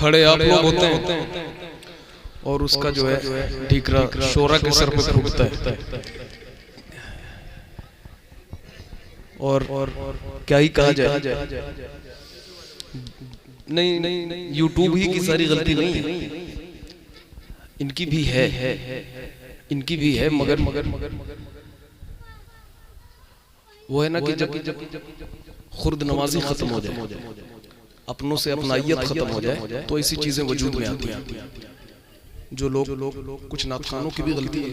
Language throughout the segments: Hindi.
खड़े आप लोग होते हैं और उसका जो है ठीकरा शोरा के सर पे फूटता है। और क्या ही कहा जाए, नहीं यूट्यूब ही की सारी गलती नहीं है, इनकी भी है, इनकी भी है, मगर वो है ना कि जब खुर्द नमाजी खत्म हो जाए, अपनों से अपनाइयत खत्म हो जाए, तो ऐसी चीजें वजूद में आती हैं। जो लोग कुछ नातखानों की भी गलती है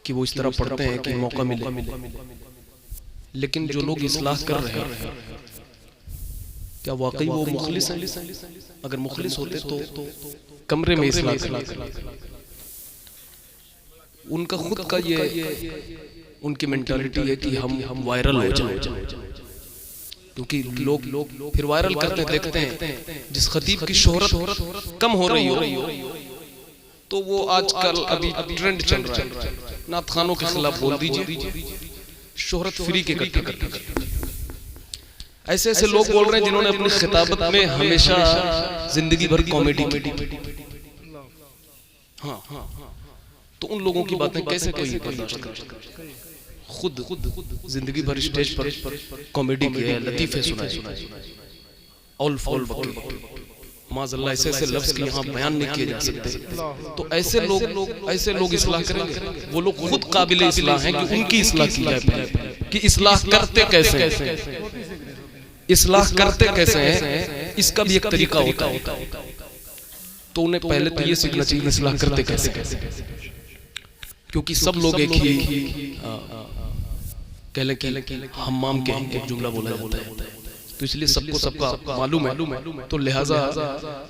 कि वो इस तरह पढ़ते हैं कि मौका मिले, लेकिन जो लोग इस्लाह कर रहे हैं क्या वाकई वो मुखलिस हैं? अगर मुखलिस होते तो कमरे में इस्लाह करते। उनका खुद का ये उनकी मेंटालिटी है कि हम वायरल हो जाए, क्योंकि लोग फिर वायरल करते देखते हैं जिस खतीब की शोहरत कम हो रही हो तो वो आजकल अभी ट्रेंड चल रहा है, नातखानों के खिलाफ बोल दीजिए, शोहरत फ्री के इकट्ठा करके। ऐसे ऐसे लोग बोल रहे हैं जिन्होंने अपनी खिताबत में हमेशा जिंदगी भर कॉमेडी की। हाँ, तो उन लोगों की बातें कैसे कोई बर्दाश्त करे? खुद जिंदगी भर स्टेज पर कॉमेडी की है, लतीफे सुनाए, ऑल फॉल माज़अल्लाह ऐसे ऐसे लफ्ज की यहाँ बयान नहीं किए जा सकते। तो ऐसे लोग इस्लाह करेंगे? वो लोग खुद काबिल इस्लाह हैं कि उनकी इस्लाह की जाए, कि इस्लाह करते कैसे हैं, इस्लाह करते कैसे हैं, इसका भी एक तरीका होता है। तो उन्हें पहले तो ये सीखना चाहिए इस्लाह करते कैसे, क्योंकि सब लोग एक ही कहले हम्माम के एक जुमला बोला जाता है, तो इसलिए सबको सबका मालूम है, तो लिहाजा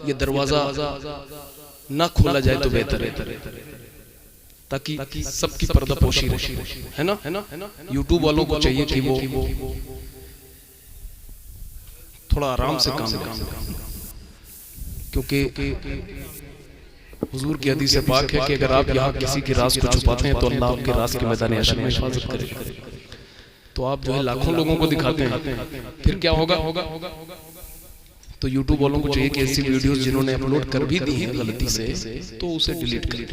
ये दरवाजा ना खोला जाए तो बेहतर है, ताकि सबकी पर्दापोशी है ना। यूट्यूब वालों को चाहिए कि वो थोड़ा आराम से काम करें, क्योंकि हुजूर की हदीस पाक है कि अगर आप यहाँ किसी के राज को छुपाते हैं तो अल्लाह आपके राज के मैदान हश्र में हिफाजत करेगा। तो आप जो है लाखों लोगों को दिखाते हैं, फिर क्या होगा? तो यूट्यूब वालों को चाहिए कि ऐसी वीडियोस जिन्होंने अपलोड कर भी दी हैं गलती से, तो उसे डिलीट करें।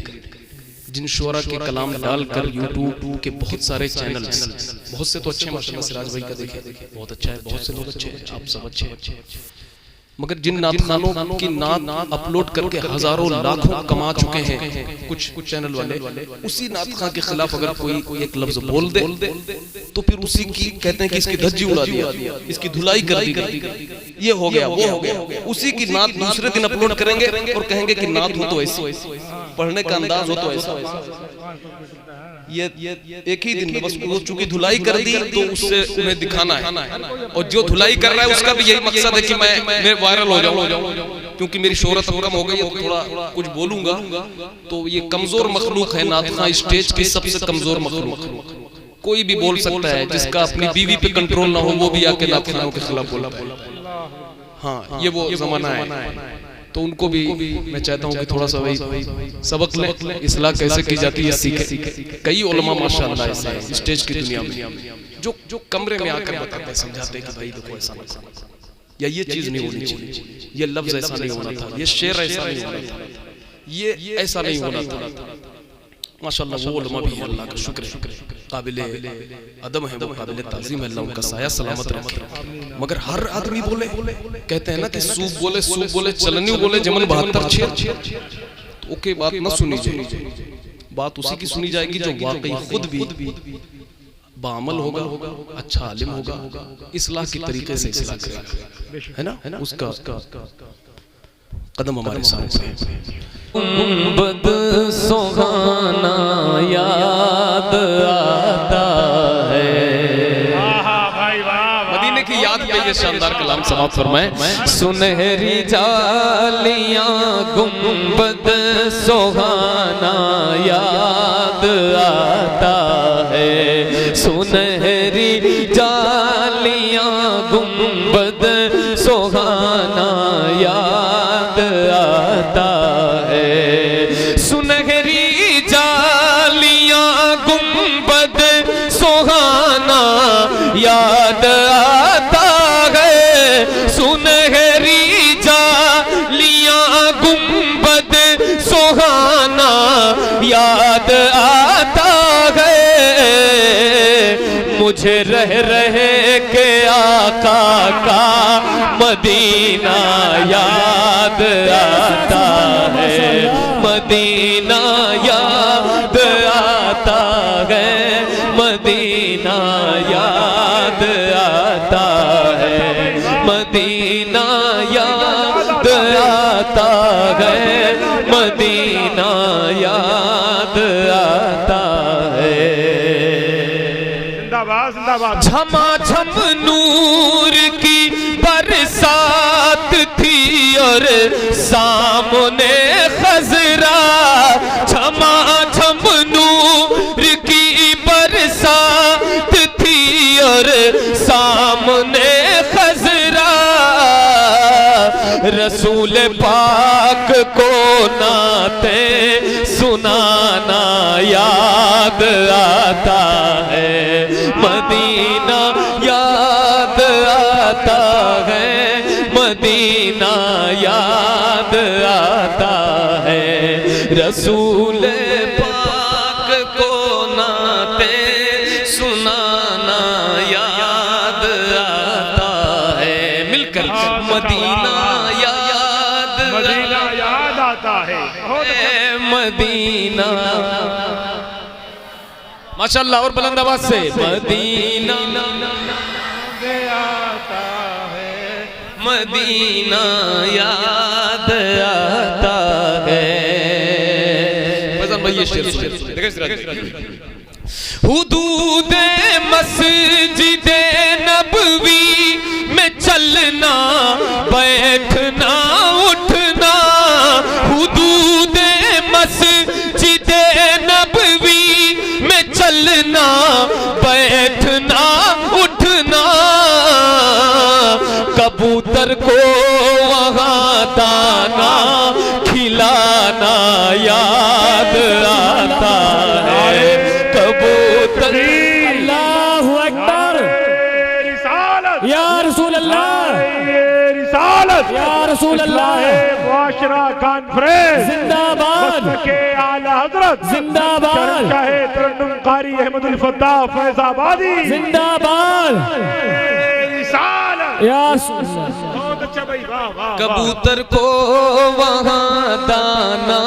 जिन शोरा के कलाम डालकर यूट्यूब के बहुत सारे चैनल्स, बहुत से तो अच्छे माशाल्लाह, सिराज भाई का देखें बहुत अच्छा है, बहुत से लोग अच्छे हैं, आप सब अच्छे हैं, मगर जिन नातखानों की नात अपलोड करके हजारों लाखों कमा चुके हैं कुछ चैनल वाले, उसी नातखान के खिलाफ अगर कोई एक लफ्ज बोल दे तो फिर उसी की कहते हैं कि इसकी धज्जी उड़ा दिया, इसकी धुलाई कर दी, ये हो गया वो हो गया। उसी की नात दूसरे दिन अपलोड करेंगे और कहेंगे कि नात हो तो ऐसी, पढ़ने का अंदाज हो तो ऐसा। ये एक ही दिन में बस वो चूंकि धुलाई कर दी तो उससे उन्हें दिखाना है, और जो धुलाई कर रहा है उसका भी यही मकसद है कि मैं वायरल हो जाऊं, क्योंकि मेरी शोहरत कम हो गई है तो थोड़ा कुछ बोलूंगा। तो ये कमजोर मखलूक है नातखां, स्टेज की सबसे कमजोर मखलूक। कोई भी बोल सकता है, जिसका अपनी बीवी पे कंट्रोल ना हो वो भी आके नातखानों के खिलाफ बोला। हाँ, ये वो जमाना है, तो उनको भी मैं चाहता हूँ कि थोड़ा सा वही सबक लें, इस्लाह कैसे की जाती है सीखें। कई उलमा माशाअल्लाह ऐसे स्टेज की दुनिया में जो कमरे में आकर बताते हैं, समझाते हैं कि भाई देखो ऐसा मत, या ये चीज नहीं होनी चाहिए, ये लफ्ज ऐसा नहीं होना था, ये शेर ऐसा नहीं होना था, ये ऐसा नहीं होना था। माशाअल्लाह वो उलमा भी है, अल्लाह का शुक्र है, काबिले अदब है, वो काबिले ताज़ीम है, अल्लाह उनका साया सलामत रखे। मगर हर आदमी बोले, कहते हैं ना कि सूप बोले चलनी बोले जमन 72 छेद, ओके बात न सुनी जाए, बात उसी की सुनी जाएगी जो वाकई खुद भी बामल होगा, अच्छा आलिम होगा, इस्लाह के तरीके से इस्लाह करेगा, है ना। उसका कदम हमारे सामने है। गुंबद सुहाना याद आता है, मदीने की याद पे ये शानदार कलाम समाप्त फरमाए। सुनहरी जालियां गुंबद सुहाना याद आता है, सुनहरी जालियां गुंबद सुहाना याद आता है, सुनहरी जालियां गुंबद सुहाना याद आता है, सुनहरी मुझे रह के आका का मदीना याद आता है, मदीना याद आता है, मदीना याद आता है, मदीना याद आता है, मदीना याद आता है। जिंदाबाद जिंदाबाद। झमाझम नूर की बरसात थी और सामने खजरा, झमाझम नूर की बरसात थी और सामने खजरा, रसूल पाक को नाते सुनाना याद आता है, मदीना याद आता है, मदीना याद आता है, रसूल पाक को नाते सुनाना याद आता है। मिलकर मदीना याद आता है, मदीना। माशाअल्लाह और बुलंद आवाज से मदीना आता है, मदीना याद आता है। भाई ये शेर हुदूद मस्जिद नबवी में चलना बैठना उठना, हुदूद मस्जिद नबवी में चलना बैठना उठना, कबूतर को वहाँ दाना खिलाना याद आता है, कबूतर। अल्लाहु अकबर, रिसालत या रसूल अल्लाह, रिसालत या रसूल अल्लाह, मुआशरा कॉन्फ्रेंस जिंदाबाद, के आला हजरत जिंदाबाद, चाहे तरन्नुम कारी अहमदुल फत्ताह फैजाबादी जिंदाबाद, रिसालत। या बहुत अच्छा भाई, वाह वाह। कबूतर को वहाँ दाना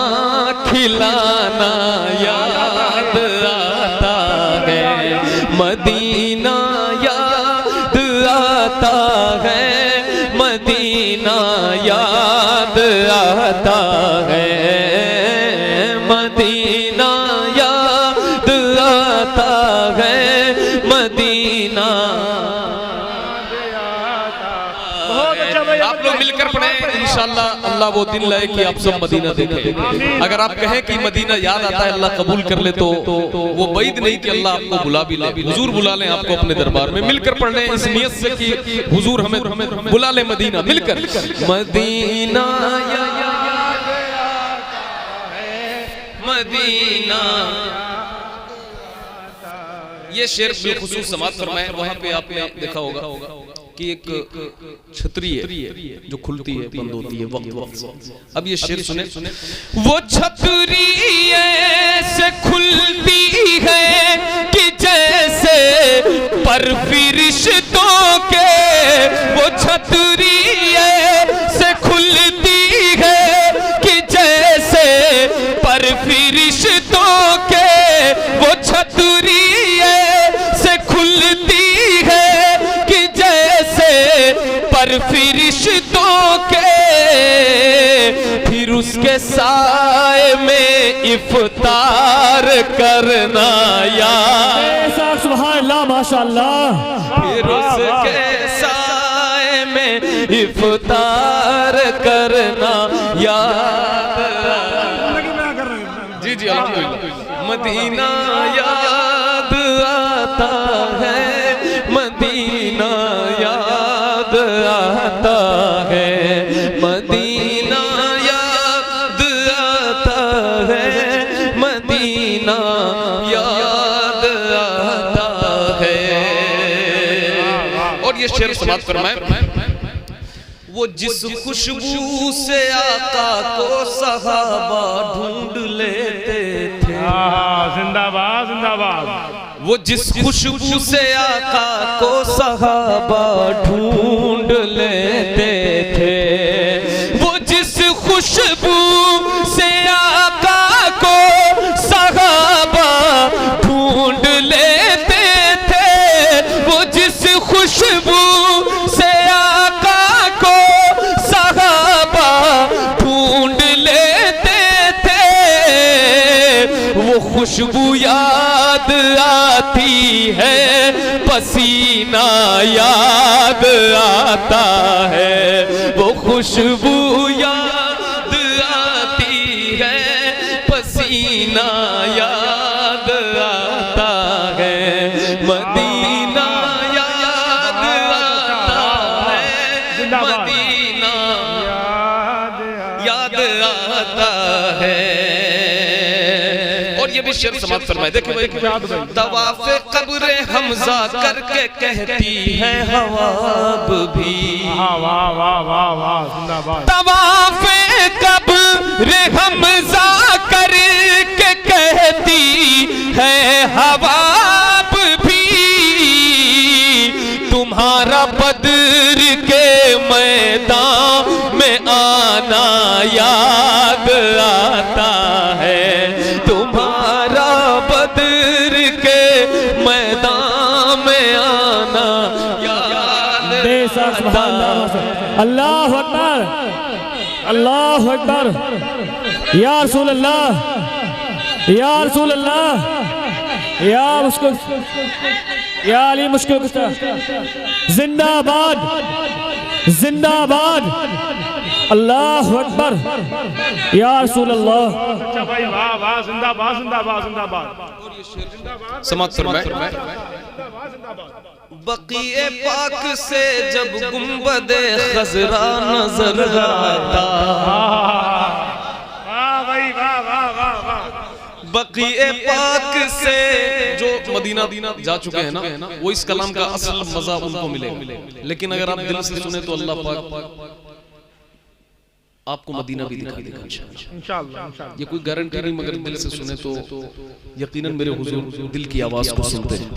खिलाना याद आता है, मदीना याद आता है, मदीना याद आता है, मदीना याद आता है, मदीना। आप लोग मिलकर पढ़े इंशाअल्लाह, अल्लाह वो दिन लाए कि आप सब मदीना देखें। अगर आप कहें कि मदीना याद आता है, अल्लाह कबूल कर ले, तो वो बैद नहीं कि अल्लाह आपको बुला भी ले, हुजूर बुला लें आपको अपने दरबार में। मिलकर पढ़ लें इस नियत से कि हुजूर हमें बुला ले मदीना। मिलकर मदीना याद है, मदीना। ये शेर बिलखुसूस समाअत फरमाए। वहां पे आपने देखा होगा कि एक छतरी है जो खुलती है बंद होती है वक्त वक्त। अब ये शेर सुने। वो छतरी ऐसे खुलती है कि जैसे पर फरिश्तों के, वो छतरी ऐसे खुलती है कि जैसे पर फरिश्तों के, वो छतरी ऐसे खुलती है कि जैसे पर फरिश्तों के, फिर उसके साए में इफ्तार करना याद। सुभान अल्लाह, माशाअल्लाह। फिर उसके साए में इफ्तार करना याद। जी जी अल्हम्दुलिल्लाह। मदीना याद आता है, मदीना याद आता है, मदीना याद आता है, मदीना याद आता है। और ये शेर समाअत फरमाए। वो जिस खुशबू से आका को सहाबा ढूंढ लेते थे। जिंदाबाद जिंदाबाद। वो जिस खुशबू से आका को सहाबा ढूंढ लेते थे, वो जिस खुशबू से आका को सहाबा ढूंढ लेते थे, वो जिस खुशबू से आका को सहाबा ढूंढ लेते थे, वो खुशबू याद आती है, पसीना याद आता है, वो खुशबू याद आती है, पसीना याद आता है, मदीना याद आता है, मदीना याद आता है। और ये भी शेर समाप्त फरमाए, देखिए तवाफ़े क़ब्र हमज़ा करके कहती है हवाब भी, तवाफ़े क़ब्र हमज़ा करके कहती है हवाब भी, तुम्हारा बद्र के मैदान में आना याद आता है, तुम्हारा बद्र के मैदान में आना याद आता है। अल्लाह अकबर, अल्लाह अकबर, या रसूल अल्लाह, या रसूल अल्लाह, या मुश्किल, या अली मुश्किल कुश्ता, जिंदाबाद, जिंदाबाद, अल्लाह अकबर, या रसूल अल्लाह। भाई वाह वाह, जिंदाबाद जिंदाबाद जिंदाबाद। समाप्त फरमाए, बक़ीए पाक से जब गुंबदे खज़रा नजर आता, वाह भाई वाह वाह वाह वाह। बक़ीए पाक से जो मदीना जा चुके हैं ना, वो इस कलाम का असल मजा उनको मिलेगा। लेकिन अगर आप दिल से सुने तो अल्लाह पाक आपको मदीना भी दिखा देगा इंशाअल्लाह। ये कोई गारंटी नहीं, मगर दिल से सुने तो यकीनन मेरे हुजूर दिल की आवाज को सुनते हैं,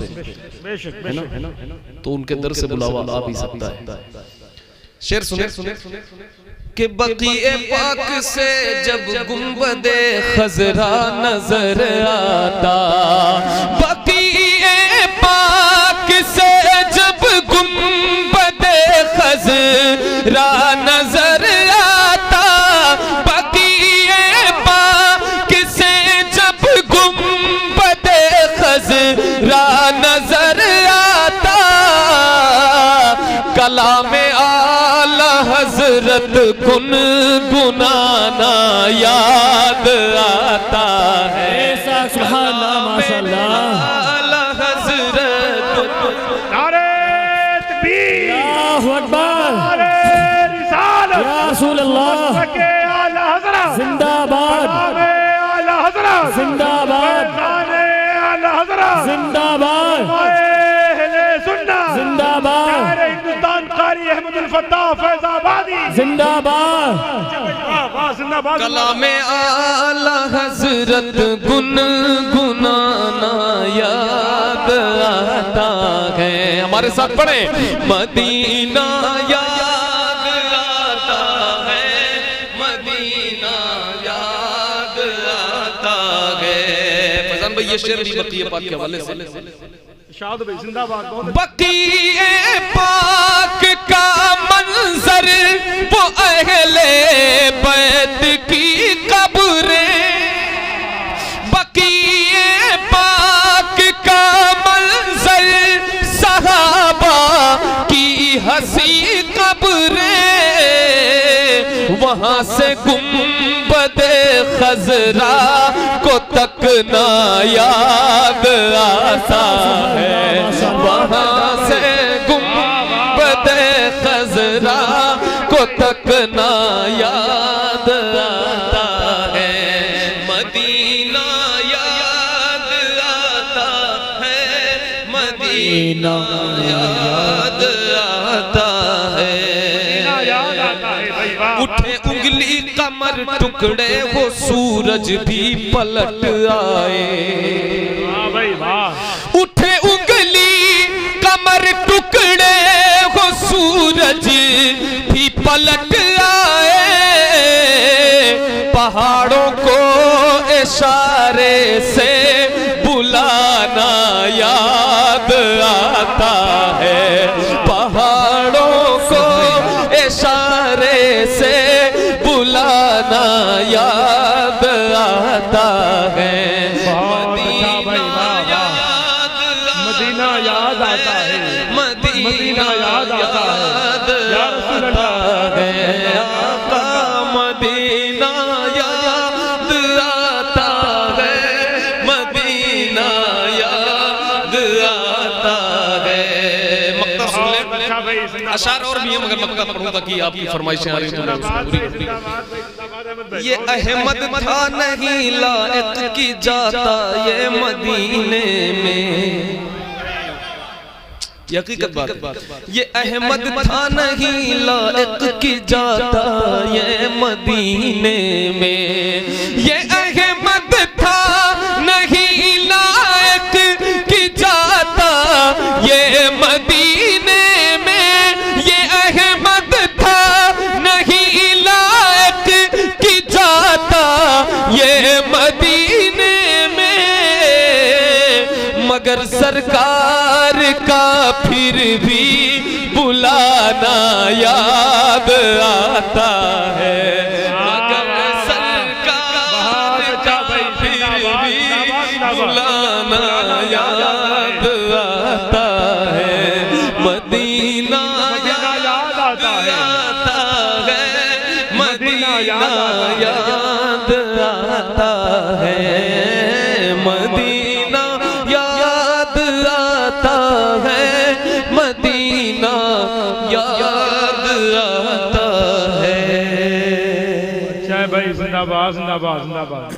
है ना? तो उनके दर से बुलावा आ भी सकता है। शेर सुने कि बक़ीए पाक से जब गुंबदे खज़रा नजर आता, बक़ीए पाक से जब गुंबदे खज़रा नजर आता, बक़ीए पाक से जब गुंबदे खज़रा नजर आता, कलामे आला हज़रत गुनगुनाना याद आता है। सुभान अल्लाह, माशाअल्लाह, आला हज़रत, नारे तकबीर, अल्लाहु अकबर, नारे रिसालत, या रसूल अल्लाह, के आला हज़रत, जिंदाबाद, आला हज़रत, जिंदाबाद, आला हज़रत, जिंदाबाद, अहले सुन्नत, जिंदाबाद, सारे हिंदुस्तान कारी अहमदुल फत्ताह फैज़ाबादी, जिंदाबाद, वाह जिंदाबाद। कलामे आला हज़रत गुनगुनाना याद आता है। हमारे साथ पढ़े, मदीना याद आता है, मदीना याद आता है। फैजान भाई ये शेर भी बक़ीए पाक के हवाले से, शाद भाई जिंदाबाद। बक़ीए पाक का मंजर, वो अहले बैत की कब्रें, बक़ीए पाक का मंजर, सहाबा की हंसी कब्रें, वहां से गुंबदे खज़रा को तकना याद आता है, वहां से गुंबदे खज़रा को तकना याद आता है, मदीना याद आता है, मदीना याद आता है। उठे उंगली कमर टुकड़े, वो सूरज भी पलट आए, वाह भाई वाह। उठे सूरज भी पलट आए, पहाड़ों को इशारे से बुलाना याद आता है, पहाड़ों को इशारे से बुलाना याद आता है। मदीना याद आता है, मदीना याद आता है, या रसूल अल्लाह आका मदीना याद आता है, मदीना याद आता है। मक्ता सुन ले, अशार और भी है मगर मक्ता पढ़ूंगा कि आपकी फरमाइशें आ रही हैं। ये अहमद था नहीं लायक की जाता ये मदीने में, हकीकत बात, ये अहमद था नहीं लायक की जाता ये मदीने में, ये अहमद था नहीं लायक की जाता ये मदीने में, ये अहमद था नहीं लायक की जाता ये मदीने में, मगर सरकार का फिर भी बुलाना याद आता है, मगर सरकार का फिर भी बुलाना याद आता है, मदीना याद आता है, मदीना याद आता है, मदीना याद आता है, मदीना याद आता है। जय भाई, जिंदाबाद जिंदाबाद जिंदाबाद।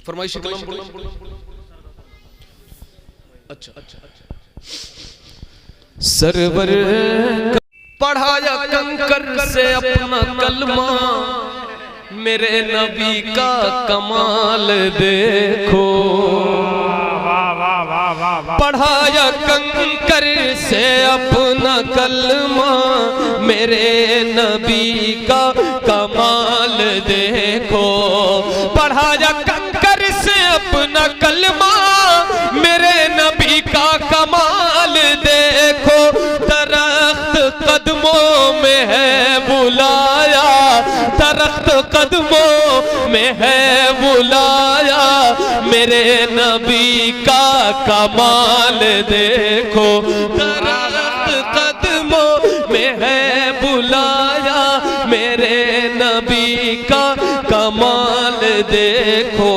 फरमाइश कलम अच्छा सरवर पढ़ाया कंकर से अपना कलमा, मेरे नबी का कमाल देखो, पढ़ाया कंकर से अपना कलमा, मेरे नबी का कमाल देखो, पढ़ाया कंकर से अपना कलमा, मेरे नबी का कमाल देखो, दरख्त कदमों में है बुलाया, दरख्त कदमों में है बुलाया, मेरे नबी का कमाल देखो, दरख्त कदमों में है बुलाया, मेरे नबी का कमाल देखो।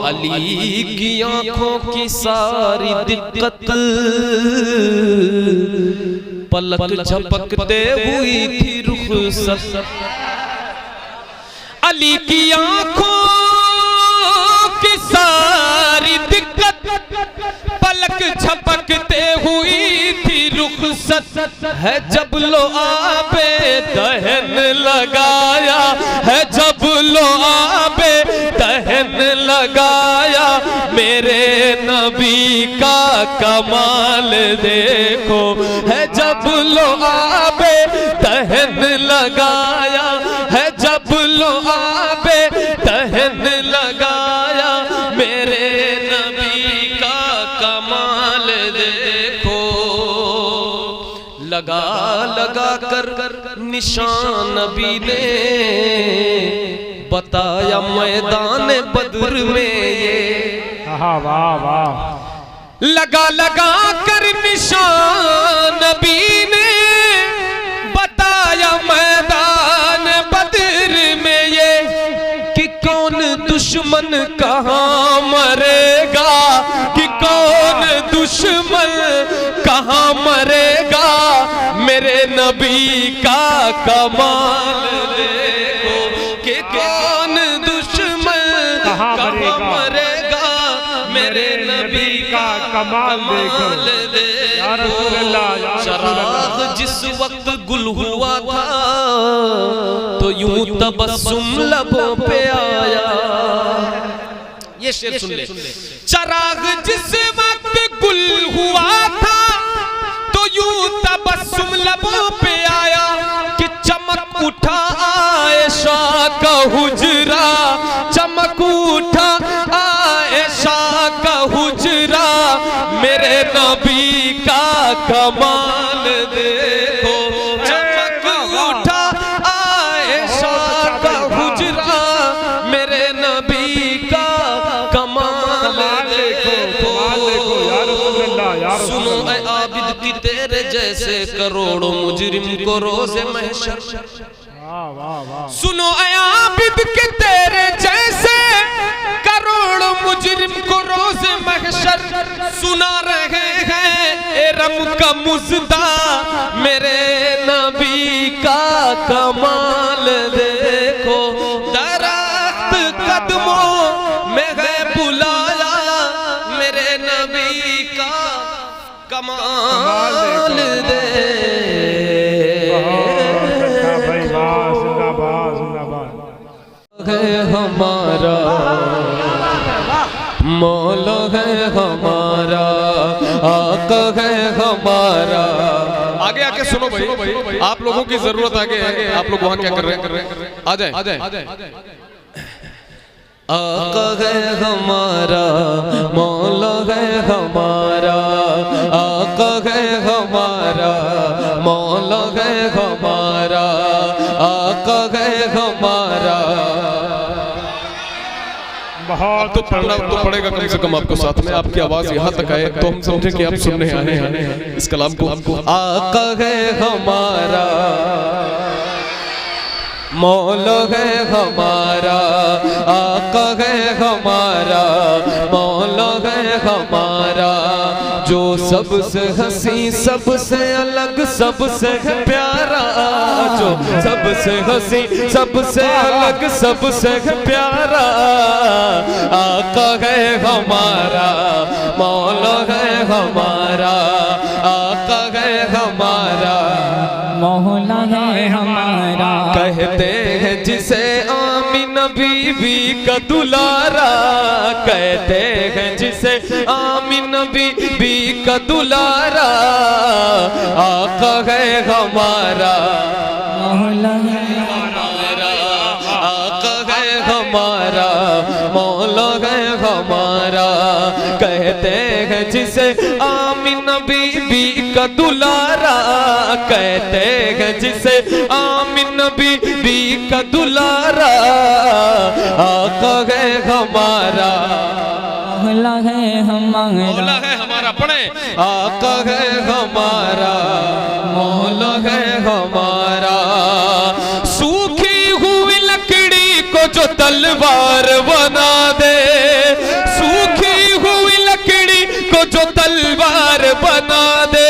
अली की आंखों की सारी दिक्कत पलक झपकते हुई थी रुखसत, अली की आंखों की सारी दिक्कत पलक झपकते हुई थी रुखसत, है जब लो आबे दहन लगाया, है जब लो आबे दहन लगाया, मेरे नबी का कमाल देखो, है जब लो आबे दहन लगाया, है जब लो आबे दहन लगाया, मेरे नबी का कमाल देखो, लगा लगा कर निशान नबी ने बताया मैदान बद्र में ये, वाह वाह, लगा लगा कर निशान नबी ने बताया मैदान बद्र में ये, कि कौन दुश्मन कहाँ मरेगा, कि कौन दुश्मन कहाँ मरेगा, मेरे नबी का कमाल देखो, कि कौन दुश्मन कहाँ मरेगा, मेरे नबी का कमाल देखो, या रसूल अल्लाह, या रसूल चराग अल्लाह। जिस वक्त गुल हुआ था तो यूं तबस्सुम लबों पे आया, ये शेर सुन ले, चराग जिस वक्त गुल हुआ था तो यूं तबस्सुम लबों पे आया कि चमक उठा आयशा का हुजरा, चमक उठा आयशा का हुजरा, मेरे नबी का कमाल देखो, चमक उठा आयशा का हुजरा, मेरे नबी का कमाल देखो। सुनो ऐ आबिद की तेरे जैसे करोड़ों मुजरिम को रोज़े महशर, सुनो ऐ आबिद के तेरे जैसे करोड़ों मुजरिम को रोज़े महशर, सुना रहे हैं एरम का मुज़दा, मेरे नबी का कमाल देखो। दरख्त कदमों में है बुलाया, मेरे नबी का कमाल दे है हमारा, मौला है हमारा, आका है हमारा। आगे आके सुनो भाई, आप लोगों की जरूरत आगे है। आप लोग वहाँ क्या कर रहे हैं? आ जाए। आका है हमारा, मौला है हमारा, आका है हमारा, मौला है हमारा, आका है हमारा। बहुत तो पढ़ना तो पड़ेगा कम से कम आपको साथ में, आपकी आवाज यहाँ तक आए तो हम समझे कि आप सुनने आए हैं इस कलाम को। आका है हमारा, मौला है हमारा, आका है हमारा, मौला है हमारा, जो सबसे हंसी, सबसे अलग, सबसे है प्यारा, जो सबसे हंसी, सबसे अलग, सबसे है प्यारा, आका है हमारा, मौला है हमारा, आका है हमारा, मौला है हमारा। कहते हैं जिसे आमीना बीबी का दुलारा, कहते हैं जिसे आमीना बीबी का दुलारा, आका है हमारा, मौला है हमारा, आका है हमारा, मौला है हमारा। कहते हैं जिसे आमीना बीबी का दुलारा, कहते हैं जिसे आमीना बीबी का दुलारा, आका है हमारा, मौला है हमारा, मौला है हमारा। पढ़े, आका है हमारा, मौला है हमारा। सूखी हुई लकड़ी को जो तलवार बना दे, सूखी हुई लकड़ी को जो तलवार बना दे,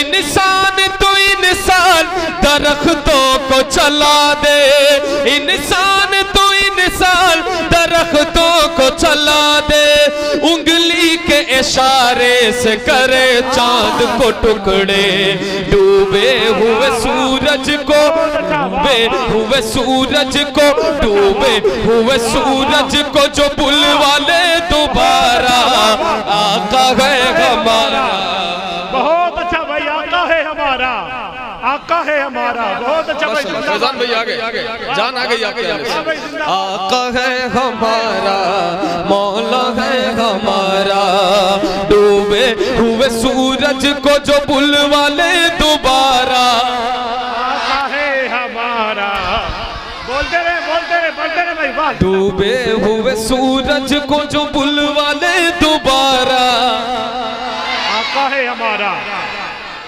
इंसान तो इंसान दरख्तों को चला दे, इंसान तो इंसान दरख्तों को चला दे, उंगली के इशारे से करे चांद को टुकड़े, डूबे हुए सूरज को, डूबे हुए सूरज को, डूबे हुए सूरज को जो बुलवा ले दोबारा, आका है हमारा। बहुत अच्छा भाई, आका है हमारा, आका है हमारा। बहुत अच्छा भाई, फैजान भाई आगे, जान आ गई आगे। आका है हमारा, मौला है हमारा, डूबे हुए सूरज को जो बुलवा ले दोबारा, आका है हमारा। बोलते रहे भाई, वाह। डूबे हुए सूरज को जो बुलवा ले दोबारा, आका है हमारा।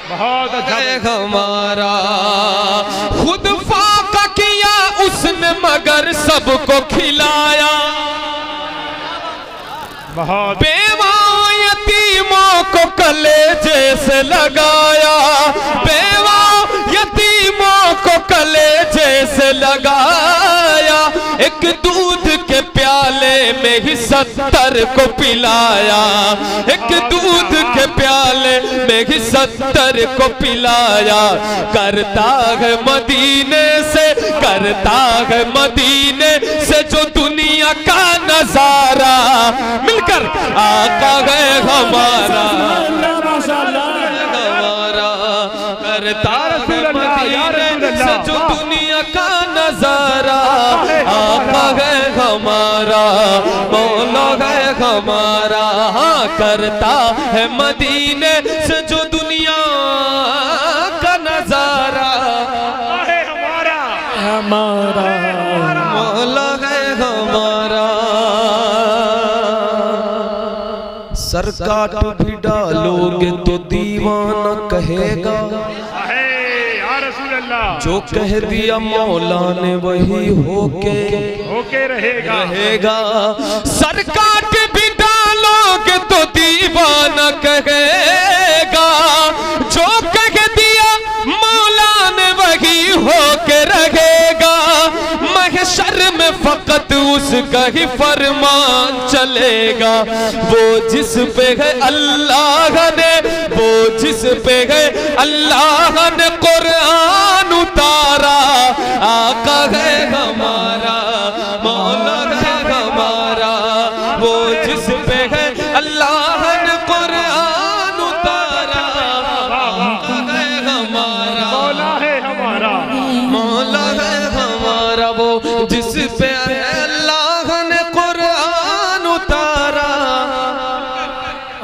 बहुत अच्छा है हमारा। खुद फाका किया उसने मगर सबको खिलाया, बहुत बेवा यतीमों को कलेजे से लगाया, बेवा यतीमों को कलेजे से लगाया, एक दूध के प्याले में ही 70 को पिलाया, एक दूध के प्याले में ही 70 को पिलाया, करता है मदीने से, करता है मदीने से जो दुनिया का नजारा मिलकर आका है हमारा हमारा करता है मदीने से जो दुनिया का नजारा आका है हमारा मौला है हमारा हाँ करता है मदीने से जो दुनिया का नजारा हमारा मौला है हमारा सर काट भी डालोगे तो दीवाना कहेगा जो कह दिया मौला ने वही होके रहेगा सर काट भी डालोगे तो दीवाना कहेगा जो कह दिया मौला ने वही होके रहेगा महशर में फकत उसका ही फरमान चलेगा वो जिस पे है अल्लाह ने वो जिस पे है अल्लाह ने कुरान उतारा आका है हमारा मौला है हमारा वो जिस पे है अल्लाह ने कुरान उतारा आका है हमारा मौला है हमारा मौला है हमारा वो जिस पे है अल्लाह ने कुरान उतारा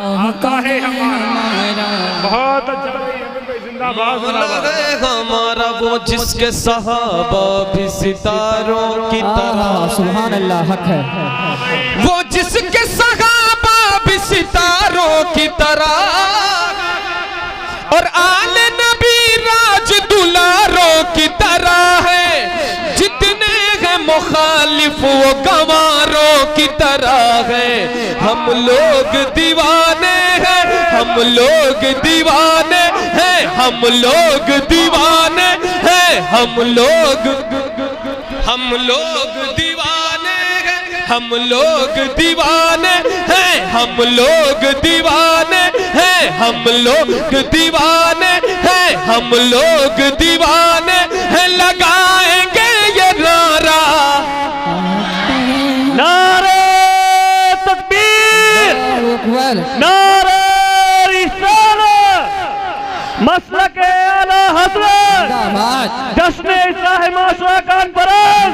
आका है हमारा। बहुत अच्छा जिंदाबाद हमारा वो जिसके सहाबा भी सितारों की तरह सुभान अल्लाह हक है वो जिसके सहाबा भी सितारों की तरह और आले नबी राज दुलारों की तरह है जितने हैं मुखालिफ वो गंवारों की तरह है हम लोग दीवाने हैं हम लोग दीवाने हैं हम लोग दीवाने हैं हम लोग दीवाने हैं हम लोग दीवाने हैं हम लोग दीवाने हैं हम लोग दीवाने हैं हम लोग दीवाने हैं लगाएंगे ये नारा नारे तकबीर नारे रिसालत मसलक आला हज़रत जश्न इस्लाह माशरा कॉन्फ्रेंस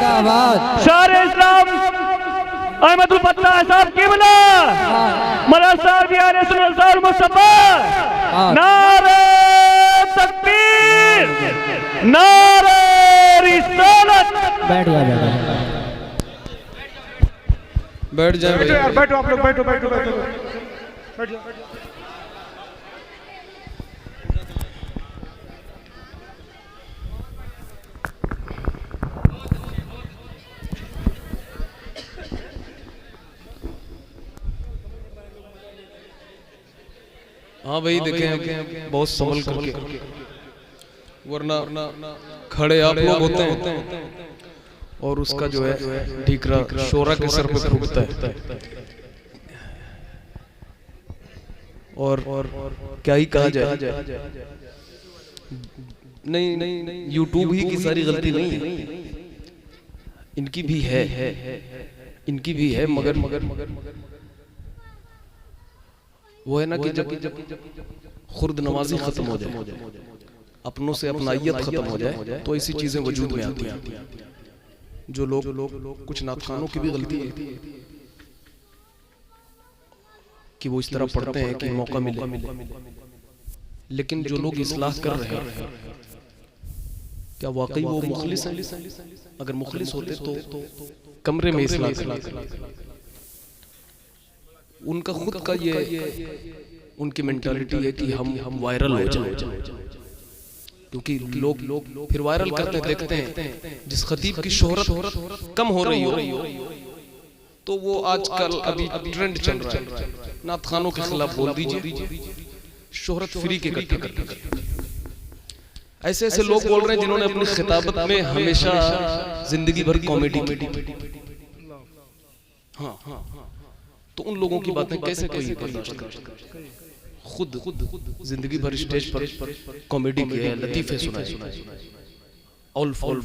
शार इस्लाम अहमदुल फत्ताह साहब किबला मदरसा बिहार सुन्नत मुस्तफा नारे तकबीर नारे रिसालत। बैठ जाए यार बैठो आप लोग बैठो बैठो बैठो बैठ जाओ हाँ भाई देखें बहुत संभल करके वरना खड़े आप लोग होते हैं और उसका जो है ठीकरा शोरा के सर पे फूटता है और क्या ही कहा जाए नहीं यूट्यूब ही की सारी गलती नहीं है इनकी भी है मगर वो है ना कि जब खुर्द नवाजी खत्म हो जाए अपनों से अपनाइयत खत्म हो जाए तो ऐसी चीजें वजूद में आती हैं जो लोग कुछ नातखानों की भी गलती है कि वो इस तरह पढ़ते हैं कि मौका मिले लेकिन जो लोग इस्लाह कर रहे हैं क्या वाकई वो मुखलिस हैं? अगर मुखलिस होते तो कमरे में इस्लाह करते उनका खुद का ये उनकी मेंटालिटी है कि हम वायरल हो जाए क्योंकि लोग फिर वायरल करते देखते हैं जिस खतीब की शोहरत कम हो रही हो तो वो आजकल अभी ट्रेंड चल रहा है नात खानों के खिलाफ बोल दीजिए शोहरत फ्री के इकट्ठा करके ऐसे ऐसे लोग बोल रहे हैं जिन्होंने अपनी खिताबत में हमेशा जिंदगी भर कॉमेडी की। हाँ तो उन लोगों की बातें कैसे कोई बर्दाश्त कर खुद जिंदगी भर स्टेज पर कॉमेडी की है लतीफे सुनाए ऑल फॉल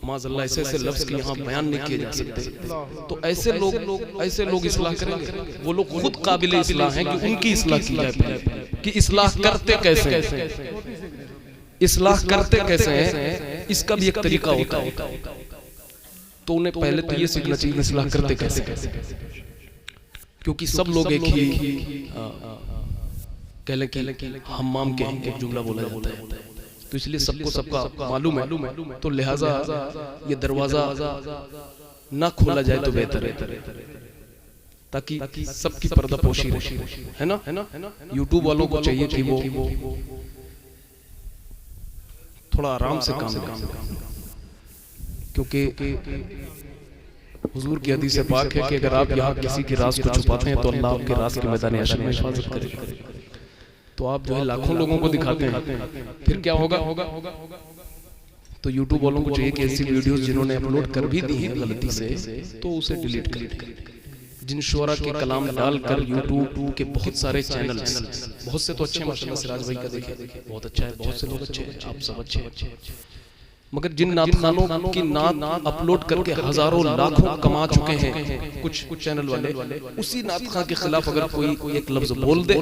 माज़अल्लाह ऐसे ऐसे लफ्ज़ के यहाँ बयान नहीं किए जा सकते। तो ऐसे लोग इस्लाह करेंगे, वो लोग खुद काबिल इस्लाह हैं कि उनकी इस्लाह की जाए कि इस्लाह करते कैसे हैं, इस्लाह करते कैसे हैं, इसका भी एक तरीका होता है। तो उन्हें पहले तो ये सीखना चाहिए इस्लाह करते कैसे, क्योंकि सब लोग एक ही कहले कि हम्माम के एक जुमला बोला जाता है, तो इसलिए सबको सबका मालूम है, तो लिहाजा ये दरवाजा ना खोला जाए तो बेहतर है, ताकि सबकी पर्दा पोशी रहे, है ना। यूट्यूब वालों को चाहिए कि वो थोड़ा आराम से काम करें, क्योंकि हुजूर की हदीस पाक है कि अगर आप यहाँ किसी के राज को छुपाते हैं तो अल्लाह आपके राज के मैदान हश्र में हिफाजत करेगा। तो आप जो है लाखों लोगों को दिखाते हैं, फिर क्या होगा। तो YouTube वालों को चाहिए कि ऐसी वीडियोस जिन्होंने अपलोड कर भी दी हैं गलती से, तो उसे डिलीट करें। जिन शोरा के कलाम डालकर YouTube के बहुत सारे चैनल्स, बहुत से तो अच्छे माशाल्लाह, सिराज भाई का देखें बहुत अच्छा है, बहुत से लोग अच्छे हैं, आप सब अच्छे हैं, मगर जिन नातखानों की नात अपलोड करके हजारों लाखों कमा चुके हैं कुछ चैनल वाले, उसी नातखान के खिलाफ अगर कोई एक लफ्ज बोल दे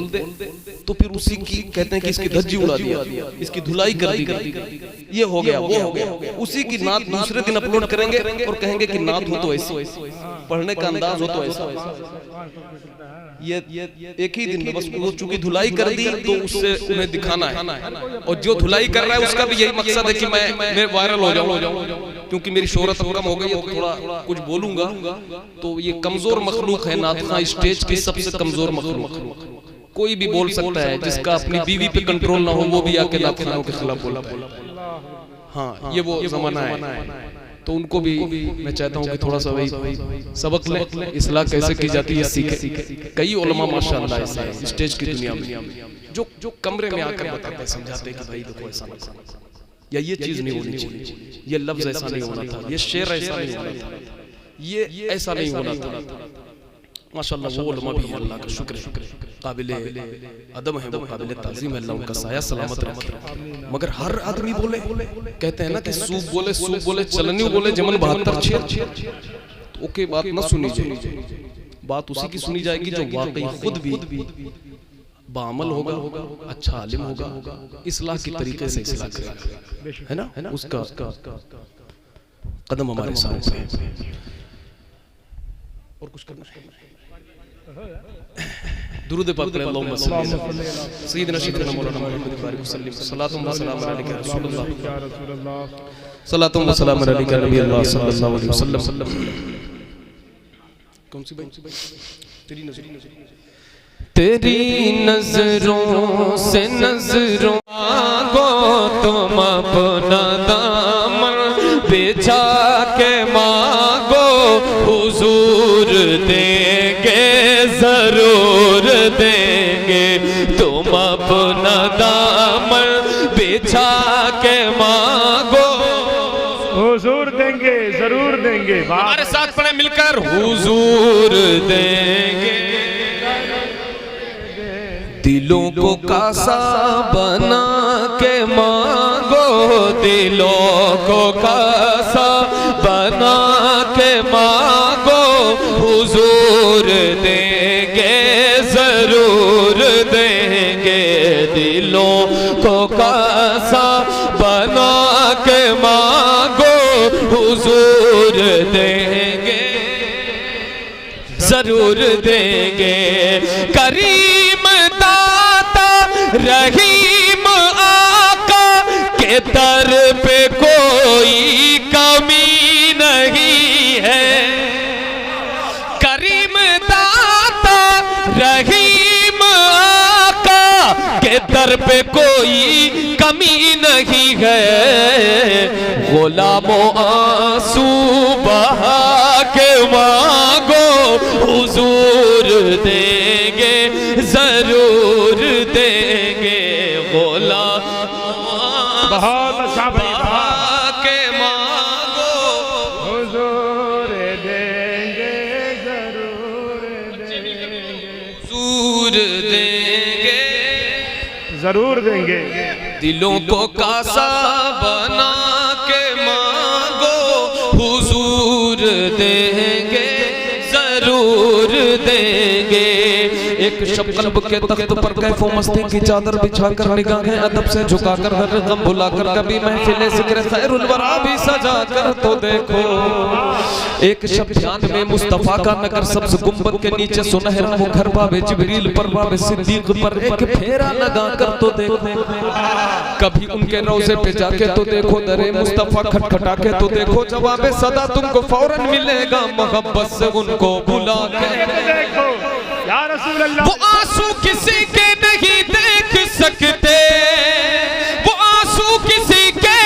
तो फिर उसी की कहते हैं कि इसकी धज्जी उड़ा दिया, इसकी धुलाई कर दी, ये हो गया वो हो गया। उसी की नात दूसरे दिन अपलोड करेंगे और कहेंगे कि नात हो तो ऐसे, पढ़ने का अंदाज हो तो ऐसा। ये एक ही दिन में बस वो चूंकि धुलाई कर दी तो उससे उन्हें दिखाना है, और जो धुलाई कर रहा है उसका भी यही मकसद है कि मैं वायरल हो जाऊं, क्योंकि मेरी शोहरत कम हो गई है, थोड़ा कुछ बोलूंगा। तो ये कमजोर मखलूक है नातखां, स्टेज की सबसे कमजोर मखलूक। कोई भी बोल सकता है, जिसका अपनी बीवी पे कंट्रोल ना हो वो भी आके नातखानों के खिलाफ बोला। हाँ, ये वो जमाना है। तो उनको भी मैं चाहता हूँ कि थोड़ा सा वही सबक ले, इस्लाह कैसे की जाती है सीखे। कई उलमा माशाअल्लाह ऐसे हैं स्टेज की दुनिया में जो कमरे में आकर बताते हैं, समझाते हैं कि भाई देखो ऐसा मत, या ये चीज नहीं होनी चाहिए, ये लफ्ज ऐसा नहीं होना था, ये शेर ऐसा नहीं होना था, ये ऐसा नहीं होना था। माशाअल्लाह वो उलमा भी अल्लाह का शुक्र है, काबिल अदब है, वो काबिल ताज़ीम है, अल्लाह उनका साया सलामत रखे। मगर हर आदमी बोले, कहते हैं ना कि सूप बोले चलनी बोले जमन 72 छेर, तो ओके बात ना सुनी जाए, बात उसी की सुनी जाएगी जो वाकई खुद भी बामल होगा, अच्छा आलिम होगा, इस्लाह की तरीके से इस्लाह करेगा, है ना। उसका कदम हमारे सामने है। और कुछ करना है, दुरूद पाक पढ़े, अल्लाहुम्मा सय्यिदना सय्यिदना मौलाना मुहम्मद बारिक वसल्लम, सलातुम व सलाम अलैका या रसूलल्लाह, सलातुम व सलाम अलैका नबी अल्लाह सल्लल्लाहु अलैहि वसल्लम। कौन सी बात? तेरी नजर, तेरी नजरों से नजरों मांगो तुम अपना दामन बिछा के मांगो, हुजूर देंगे जरूर देंगे, तुम अपना दामन बिछा के मांगो, हुजूर देंगे जरूर देंगे। हमारे साथ पढ़े मिलकर, हुजूर देंगे। दिलों को कासा बना के मांगो, दिलों को कासा बना के मांगो, हुजूर देंगे जरूर देंगे, दिलों को कासा बना के मांगो, हुजूर देंगे जरूर देंगे। करीम दाता रहीम आका के दर पे कोई कमी नहीं है, करीम दाता रहीम आका के दर पे कोई कमी नहीं है, गुलामों आंसू बहा के मांगो, हुजूर देंगे जरूर देंगे, गुलाम बहुत अच्छा भाई, बहा के मांगो, हुजूर देंगे जरूर देंगे, हुजूर देंगे जरूर देंगे। दिलों को कासा बना के मांगो, देंगे जरूर देंगे। एक शब कल्ब के तख्त पर कैफो मस्ती की चादर बिछाकर निगाहें अदब से झुकाकर हर गम भुलाकर कभी महफिले जिक्र खैरुल वरा भी सजाकर तो देखो। एक शब ध्यान में मुस्तफा का नगर सब्ज गुंबद के नीचे सुनहरा वो घर पावे जिब्रील पर पावे सिद्दीक पर एक फेरा लगाकर तो देखो। कभी उनके रोज़े पे जाके तो देखो, दरे मुस्तफा खटखटा के तो देखो, जवाबे सदा तुमको फौरन मिलेगा मोहब्बत से उनको बुला के देखो या रसूल अल्लाह। वो आंसू किसी के नहीं देख सकते, वो आंसू किसी के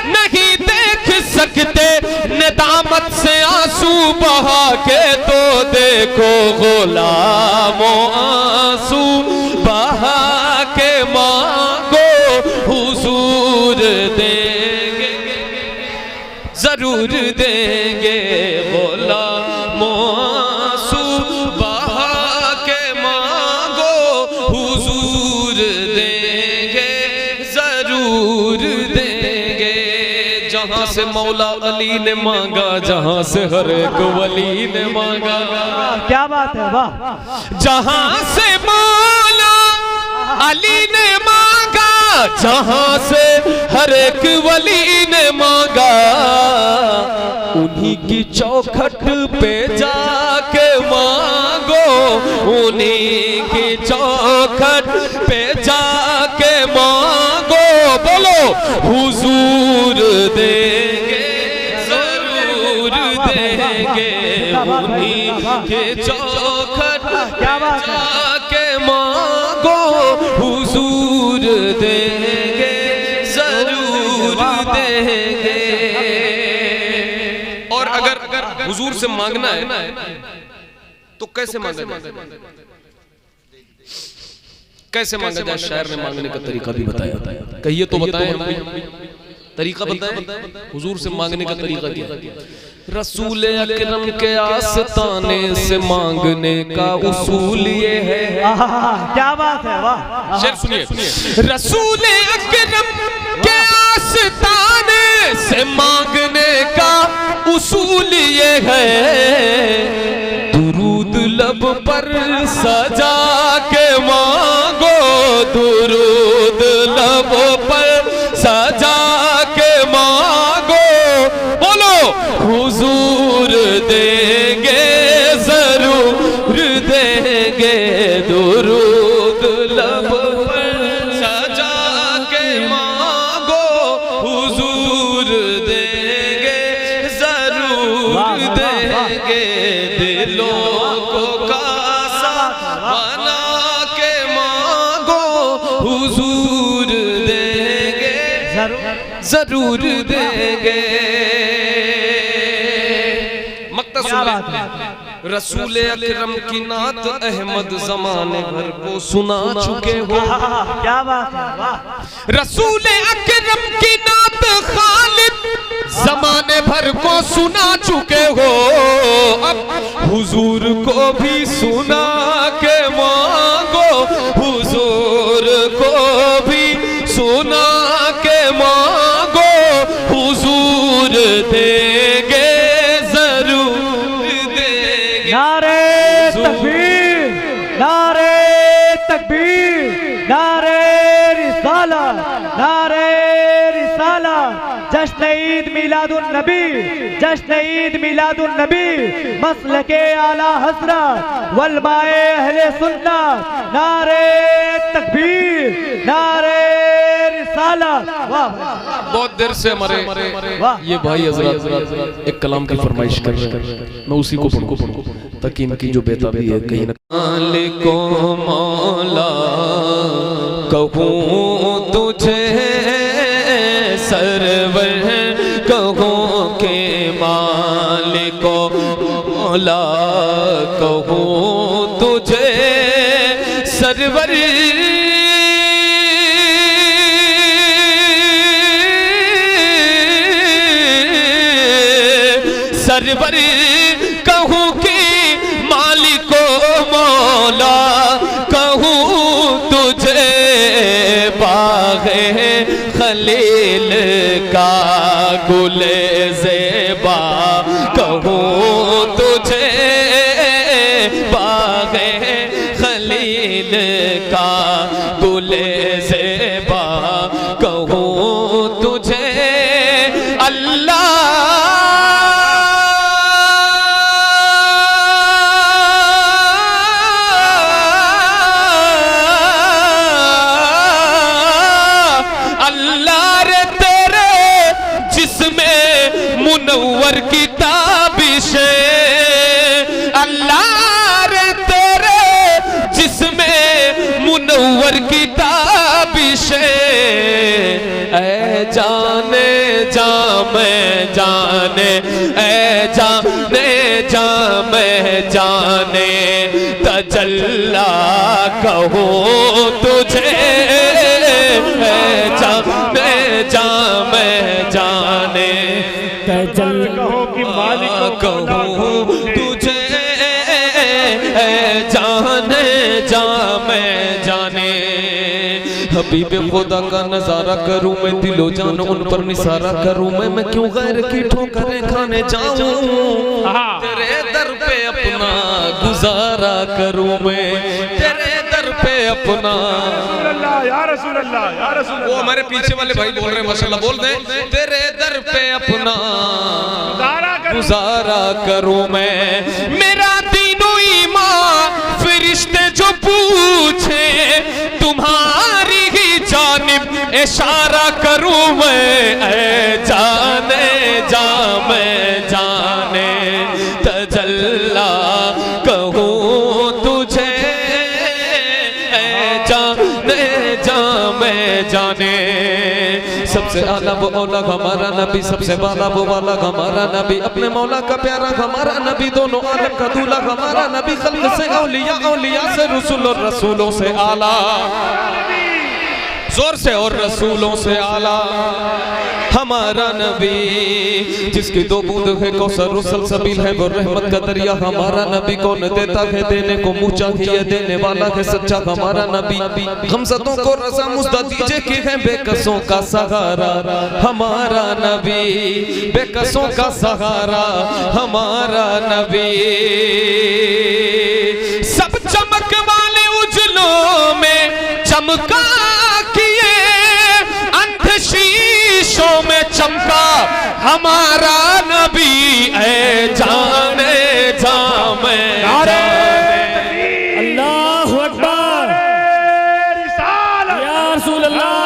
नहीं देख सकते, नदामत से आंसू बहा के तो देखो गुलामों आंसू बहा के मांगो हुजूर देंगे जरूर देंगे। गुलामों आंसू बहा के मांगो हुजूर देंगे जरूर देंगे। जहां से मौला अली ने मांगा, जहां से हर एक वली ने मांगा, क्या बात है, वाह। जहां से मौला अली ने मांगा, जहां से हर एक वली ने मांगा, उन्हीं की चौखट पे जाके मांगो, उन्हीं की चौखट पे जाके मांगो। बोलो हुजूर देंगे जरूर देंगे, उन्हीं के चौखट पे जाके मांगो हुजूर देंगे जरूर देंगे। और अगर हुजूर से मांगना है तो कैसे मांगा जाए, कैसे मांगा जाए? शायर ने मांगने का तरीका भी बताया। कहिए तो बताएं, हम भी तरीका बताएं हुजूर से मांगने का तरीका क्या? रसूल अकरम के आस्ताने से मांगने का उसूल ये है। क्या बात है, वाह। शेर सुनिए, रसूल अकरम के आस्ताने से मांगने का उसूल ये है, दुरूद लब पर सजा के मांगो, दुरूद लब पर सजा के मांगो। बोलो हुजूर देंगे जरूर देंगे, दुरूद लब पर सजा के मांगो हुजूर देंगे जरूर देंगे। दिलों को कासा बना के मांगो हुजूर देंगे जरूर देंगे। मक्ता सुन ले, रसूल अकरम की नात अहमद ज़माने भर को सुना चुके हो। क्या बात है, वाह। रसूल अकरम की नात खालिद ज़माने भर को सुना चुके हो, अब हुजूर को भी सुना के मांगो, हुजूर को भी सुना के मांगो, हुजूर देंगे जरूर देंगे। नारे तकबीर, नारे तकबीर, नारे रिसाला, नारे रिसाला। जश्न ईद मिलादुन नबी, जश्न ईद मिलादुन नबी, मसलके आला हज़रत वलमाए अहले सुन्नत। नारे तकबीर, नारे रिसाला, वाह। बहुत देर से हमारे ये भाई हजरत एक कलाम की फरमाइश कर रहे हैं, मैं उसी को पढ़ूं ताकि इनकी जो बेताबी है कहीं ना को मौला कहूँ तुझे सरवर, कहूँ के मालिको मौला कहूँ तुझे सरवर। सरवर कहूँ कि मालिको मौला कहूँ तुझे बाग़े खल खलील का गुल ज़ेबा कहूँ तुझे, बाग़े खलील का गुल ज़ेबा कहूँ तुझे। अल्लाह मुनव्वर की ताबिश, अल्लाह रे तेरे जिसमें मुनव्वर की ताबिश, ऐ जाने जा मैं जाने, ऐ जाने जा मैं जाने, तजल्ला कहो तुझे, ऐ जाने जा मैं जाने, तजल कहो कि मालिक कहूँ तुझे, जाने जा मैं जाने। हबीब खुदा का नजारा करूं मैं, दिलो जान उन पर निसारा करूं मैं क्यों गैर की ठोकरें खाने जाऊं, तेरे दर पे अपना गुजारा करूं मैं, तेरे दर पे अपना। या रसूल अल्लाह, या रसूल अल्लाह। वो हमारे पीछे वाले भाई बोल रहे हैं माशाल्लाह, बोल दे तेरे दर पे अपना गुजारा करूं मैं। मेरा दीनो ईमान फरिश्ते जो पूछे, तुम्हारी ही जानिब इशारा करूं मैं, ऐ जाने जा मैं जाने, तजल्ला कहूं तुझे, ऐ जाने जा मैं जाने। सबसे आला वो औला हमारा नबी, सबसे वाला वो वाला हमारा नबी, अपने मौला का प्यारा हमारा नबी, दोनों आलम का दूल्हा हमारा नबी, खल्क से औलिया, औलिया से रसूल और रसूलों से आला, जोर से और रसूलों से आला हमारा नबी, जिसकी दो बूंद है कौसर सलसबील है वो रहमत का दरिया हमारा नबी, कौन देता है देने को मुँह चाहिए देने वाला है सच्चा हमारा नबी, हमसतों को रज़ा मुझदा दीजिए कि है बेकसों का सहारा हमारा नबी, बेकसों का सहारा हमारा नबी। सब चमक वाले उजलों में चमका किए, अंध शीशों में चमका हमारा नबी, ऐ जाने जा मैं अल्लाहु अकबर, या रसूल अल्लाह,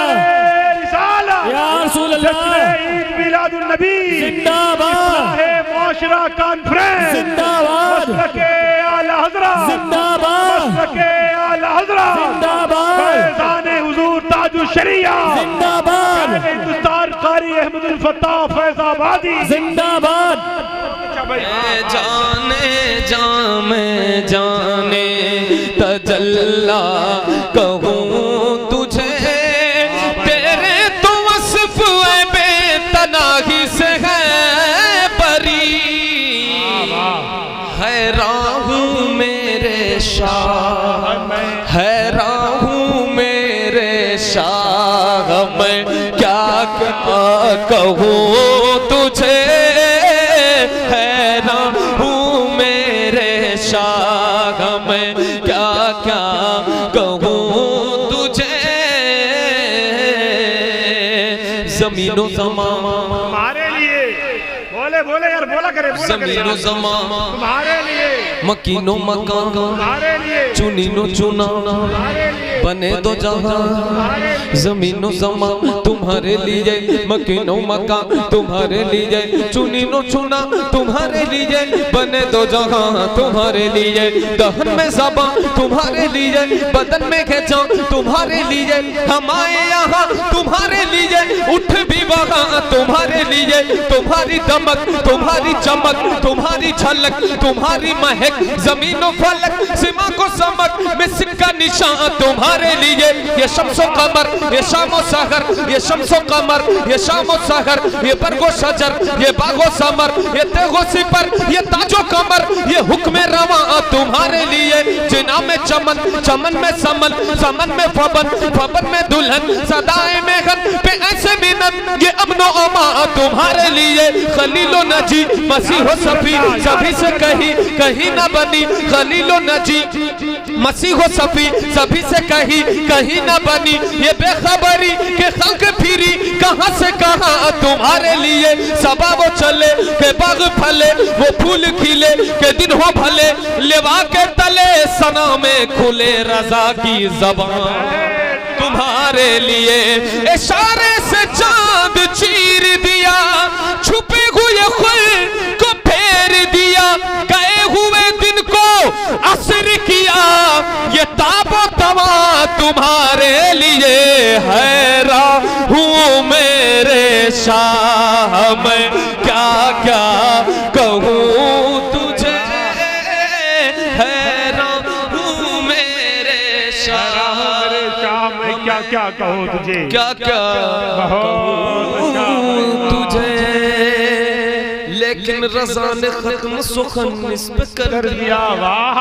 या रसूल अल्लाह, ईद मिलादुन नबी जिंदाबाद, माशरा कॉन्फ्रेंस जिंदाबाद, मसलके आला हज़रत जिंदाबाद, मसलके आला हज़रत जिंदाबाद, फैज़ान हुजूर ताजुश शरिया जिंदाबाद, हिंदुस्तान कारी अहमदुल फत्ताह फैज़ाबादी जिंदाबाद। जाने जा मैं जाने, तजल्ला कहूँ तुझे, तेरे तो वस्फ बेतनाही से है परी, हैरान हूँ मेरे शाह, हैरान हूँ मेरे शाह, मैं क्या कहूँ तुझे, हैरान हूँ मेरे शाह, मैं क्या क्या कहूँ तुझे। ज़मीनो ज़मान तुम्हारे लिए, बोले बोले यार, बोला करे, बोला करे, ज़मीनो ज़मान तुम्हारे लिए, मकीनो मकान तुम्हारे लिए, चुनीनो चुना तुम्हारे लिए, बने दो जहां, ज़मीनो ज़मान तुम्हारे लिए, मकीनो मकान तुम्हारे लिए, चुनीनो चुना तुम्हारे लिए, बने दो जहां तुम्हारे लिए, दहन में ज़बान तुम्हारे लिए, बदन में खिंचा तुम्हारे लिए, हम आए यहाँ तुम्हारे लिए, उठ भी वहाँ तुम्हारे लिए, तुम्हारी दमक तुम्हारी चमक तुम्हारी झलक तुम्हारी महक, ज़मीनो फलक सिमा को समक में सिक्का निशान तुम्हारे लिए, ये शम्सो कमर ये शामो सहर, ये शम्सो कमर ये शामो सहर, ये बरगो शजर ये बागो समर, ये तेगो सिपर ये ताजो जो कमर ये हुक्म रवा तुम्हारे लिए। जिना में चमन, चमन में समन, समन में फबन, फबन में दुल्हन, सदाए में गन पे ऐसे मिनत ये अमनो अमा तुम्हारे लिए। खलीलो नजी मसीहो सफी सभी से कहीं कहीं ना बनी। खलीलो नजी मसीहो सफी सभी से कहीं ना बनी। ये बेखबरी के खल्क फिरी कहां से कहां तुम्हारे लिए। सबा वो चले के बाग फले वो फूल खिले के दिन हो भले। लेवा के तले सना में खुले रजा की ज़बान तुम्हारे लिए। इशारे से चांद चीर दिया छुपे हुए खुद को फेर दिया। गए हुए दिन को असर किया ये ताबो तवा तुम्हारे लिए। हैरान हूँ मेरे शाह मैं क्या क्या कहूँ तुझे। हैरान हूँ मेरे शाह मेरे शाह मैं क्या क्या कहूँ तुझे। क्या क्या कहूँ तुझे। लेकिन रज़ा ने खत्म सुखन इस पे कर दिया। वाह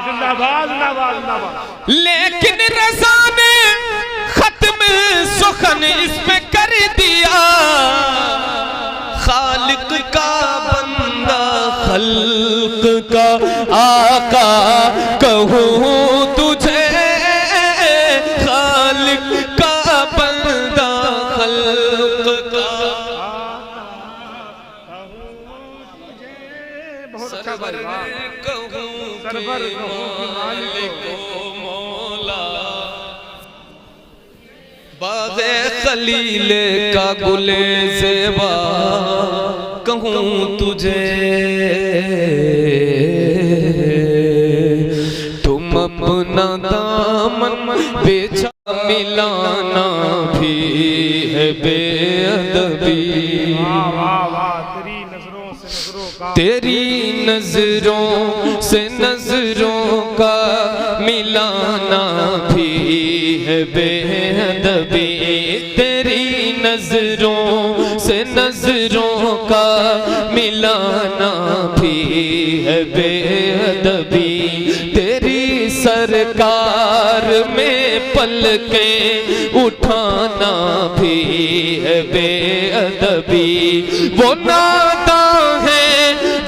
जिंदाबाद जिंदाबाद जिंदाबाद। लेकिन रज़ा ने खत्म सुखन इस पे कर दिया। खालिक का बंदा खल्क का आका कहूँ तुझे। खालिक का बंदा खल्क का। बहुत अच्छा भाई वाह। कहूँ सरवर कहूँ मालिक मौला। बाग़े खलील का गुले ज़ेबा कहूँ तुझे। तुम अपना दामन बेचा मिलाना भी है बेअदबी। वाह वाह तेरी नजरों से नजरों का। तेरी नजरों से नजरों का मिलाना भी है बेअदबी। तेरी नजरों से नजरों का मिलाना भी है बेअदबी। तेरी सरकार में पलकें उठाना भी है बेअदबी। वो नादा है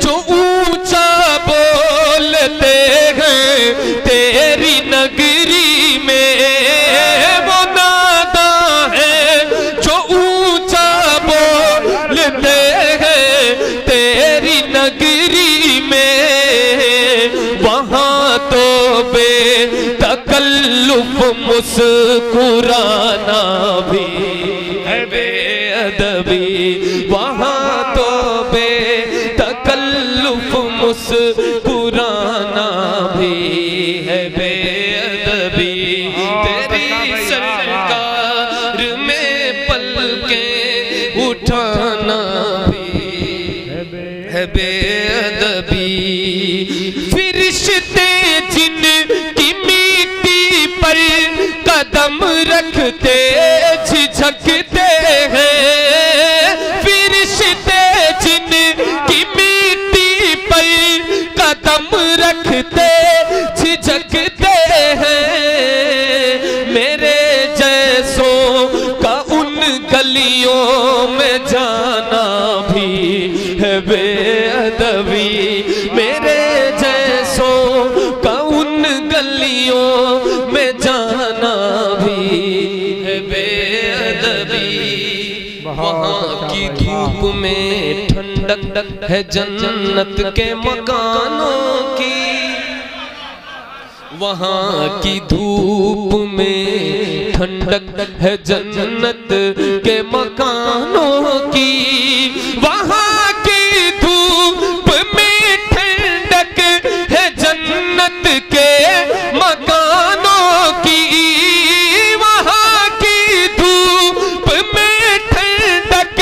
जो ऊंचा बोलते हैं तेरी नगरी में। वो नादा है जो ऊंचा बोलते हैं तेरी नगरी में। वहाँ तो बेतकल्लुफ मुस्कुराना भी है बेअदबी। वहाँ तो बेतकल्लुफ मुस्कुराना भी है बेअदबी। तेरी सरकार में पलकें उठाना भी है बेअदबी। फिरिश्ते जिनकी मिट्टी पर कदम रखते झिझकते हैं। फिरिश्ते जिनकी मिट्टी पर कदम रखते झिझकते हैं। मेरे जैसों का उन गलियों में जाना भी है बेअदबी। मेरे जैसों का उन गलियों में जाना भी है बेअदबी। वहाँ की धूप में ठंडक है जन्नत के मकानों की। वहाँ की धूप में ठंडक है जन्नत के मकानों की। वहाँ की धूप में ठंडक है जन्नत के मकानों की। वहाँ की धूप में ठंडक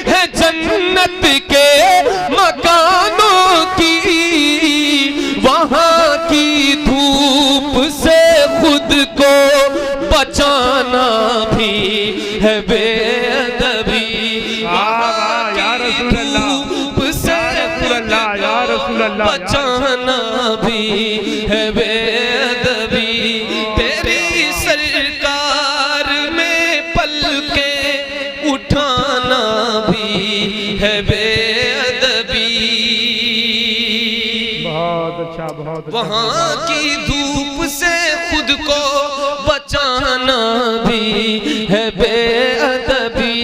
है जन्नत के मकानों की। वहाँ की धूप से खुद को बचाना भी है बेअदबी। वहाँ की अल्लाह, बचाना भी है बेअदबी, तेरी सरकार में पलके उठाना भी है बेअदबी। बहुत अच्छा, बहुत अच्छा। वहाँ की धूप से खुद को बचाना भी है बेअदबी।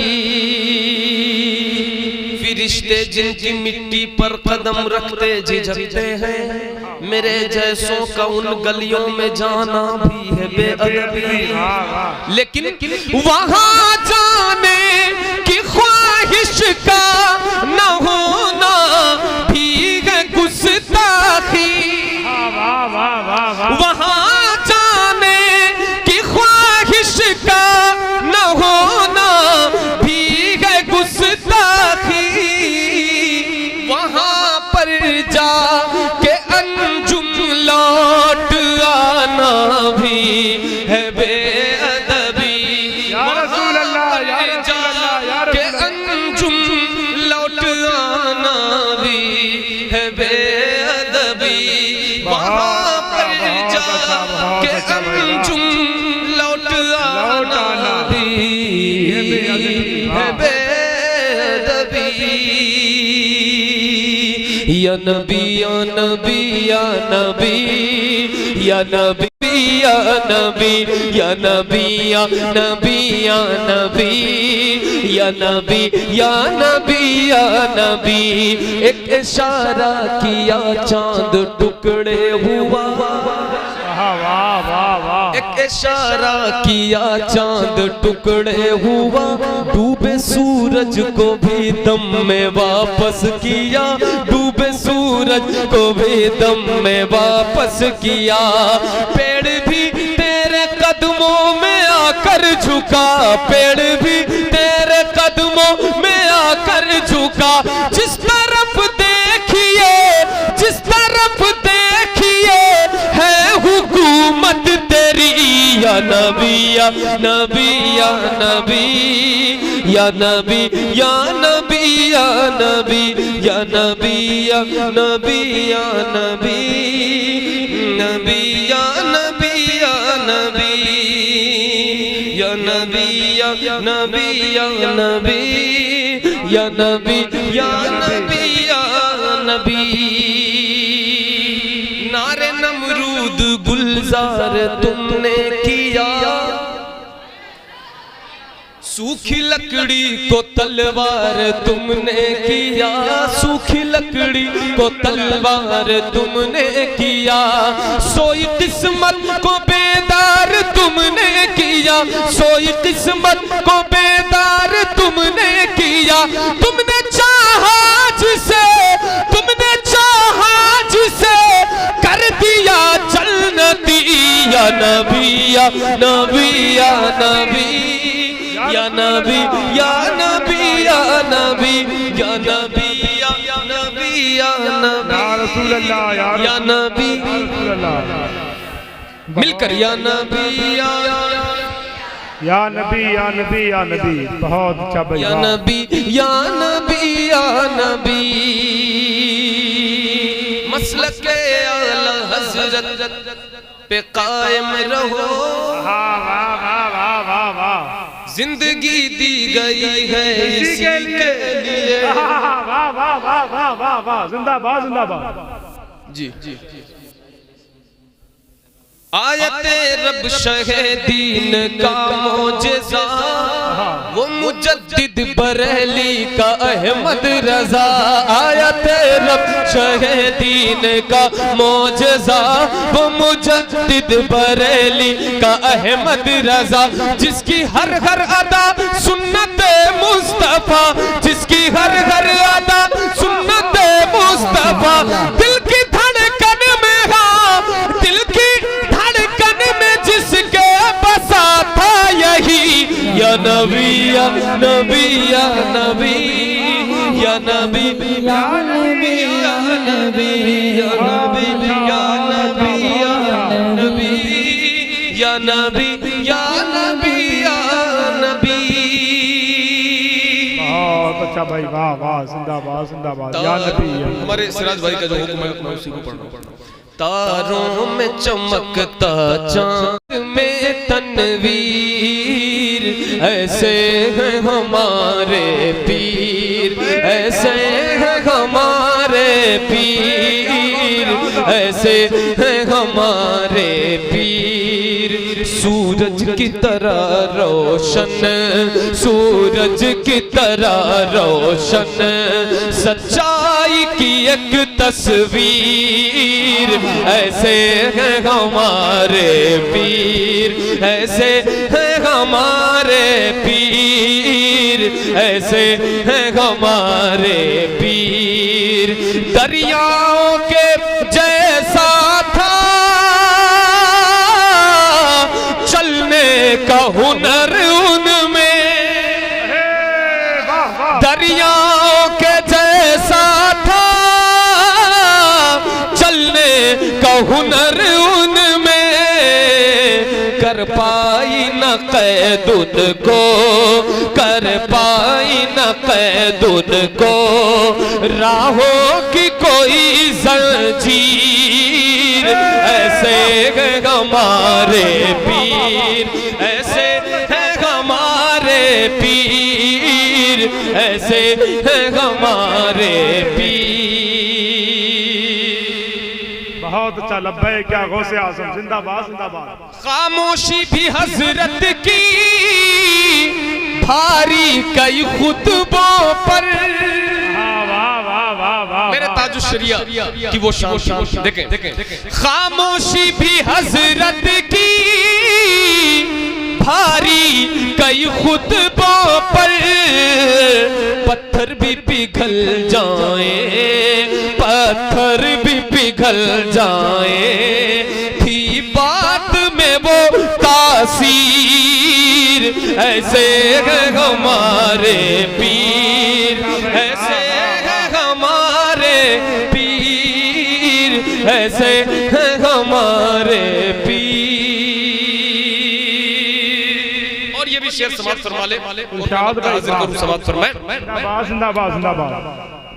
फरिश्ते जिनकी मिट्टी पर कदम रखते झिझकते हैं, मेरे जैसों का उन गलियों में जाना भी है बेअदबी। लेकिन वहाँ जाने की ख्वाहिश का न होना भी है गुस्ताखी। वहाँ जाने की ख्वाहिश का न होना भी है गुस्ताखी। वहाँ पर जा के अंजुम लौट आना भी है बेअदबी। या रसूल अल्लाह, या रसूल अल्लाह, या के रसूल अल्लाह। अंजुम लौट आना भी है बेअदबी। वहाँ पर जा के अंजुम लौट आना भी है बेअदबी। या नबी या नबी या नबी या नबी या नबी या नबी या नबी या नबी या नबी या नबी या नबी। एक इशारा किया चांद टुकड़े हुआ, एक इशारा किया चांद टुकड़े हुआ। डूबे सूरज को भी दम में वापस किया, डूबे सूरज को भी दम में वापस किया। पेड़ भी तेरे कदमों में आकर झुका, पेड़ भी तेरे कदमों में आकर झुका। जिस तरफ देखिए, जिस तरफ देखिए है हुकूमत तेरी। या नबी या नबी या नबी या नबी या नबी या नबी या नबी या नबी या नबी नबी या नबी या नबी या नबी या नबी या नबी या नबी या नबी या नबी। नारे नमरूद गुलजार तुमने किया, सूखी लकड़ी को तलवार तुमने किया, सूखी लकड़ी को तलवार तुमने किया। सोई किस्मत को बेदार तुमने किया, सोई किस्मत को बेदार तुमने किया। तुमने चाहा जिसे, तुमने चाहा जिसे कर दिया जन्नती। या नबी या नबी या नबी या नबी या नबी या नबी या नबी या नबी या नबी या रसूल अल्लाह, या नबी रसूल अल्लाह। मिलकर या नबी या नबी या नबी या नबी। बहुत अच्छा भाई, या नबी या नबी या नबी। मसलक आला हज़रत पे कायम रहो, जिंदगी दी गई है इसी के लिए। जिंदाबाद जिंदाबाद। जी जी आयते रब शहीदीन का मौजज़ा, वो मुजद्दिद बरेली का अहमद रजा। आयते रब शहीदीन का मौजज़ा, वो मुजद्दिद बरेली का अहमद रजा। जिसकी हर हर अदा सुन्नत मुस्तफा, जिसकी हर हर अदा सुन्नत मुस्तफा। दिल की धड़कन में, हाँ दिल की जिसके बसा था यही। या नबी या नबी या नबी या नबी या नबी या नबी या नबी या नबी या नबी या नबी या नबी या नबी। बहुत अच्छा भाई, वाह वाह, जिंदाबाद जिंदाबाद या नबी या नबी। हमारे सिराज भाई का जो हुक्म है मैं उसी को पढ़ रहा हूं। तारों में चमकता चांद में तनवीर, ऐसे हैं हमारे पीर, ऐसे हैं हमारे पीर, ऐसे हैं हमारे पीर। सूरज की तरह रोशन, सूरज की तरह रोशन, सच्चाई की एक तस्वीर, ऐसे हैं हमारे पीर, ऐसे हैं हमारे पीर, ऐसे हैं हमारे पीर। दरियाओं के जैसा था चलने का हुनर उनमें, दरियाओं के जैसा था चलने का हुनर उनमें, कर पाई न कैद उनको, कर पाई न कैद उनको, राहों की कोई जंजीर, ऐसे हैं हमारे पीर, ऐसे हैं हमारे पीर, ऐसे हैं हमारे पीर। बहुत अच्छा, लब्बैक क्या गौसे आज़म, जिंदाबाद जिंदाबाद। खामोशी भी हजरत की भारी कई खुतबों पर, वाह वाह वाह वाह। मेरे ताजुश शरिया की वो शान देखें। खामोशी भी हजरत की भारी कई खुतबों पर, पत्थर भी पिघल जाए, पत्थर भी पिघल जाए, थी बात में वो तासीर, ऐसे हैं हमारे पीर, ऐसे हैं हमारे पीर, ऐसे हैं हमारे पीर। और ये भी शेर समाप्त फरमा ले, इरशाद भाई, हाजिर करूं समाप्त फरमाए। जिंदाबाद जिंदाबाद जिंदाबाद।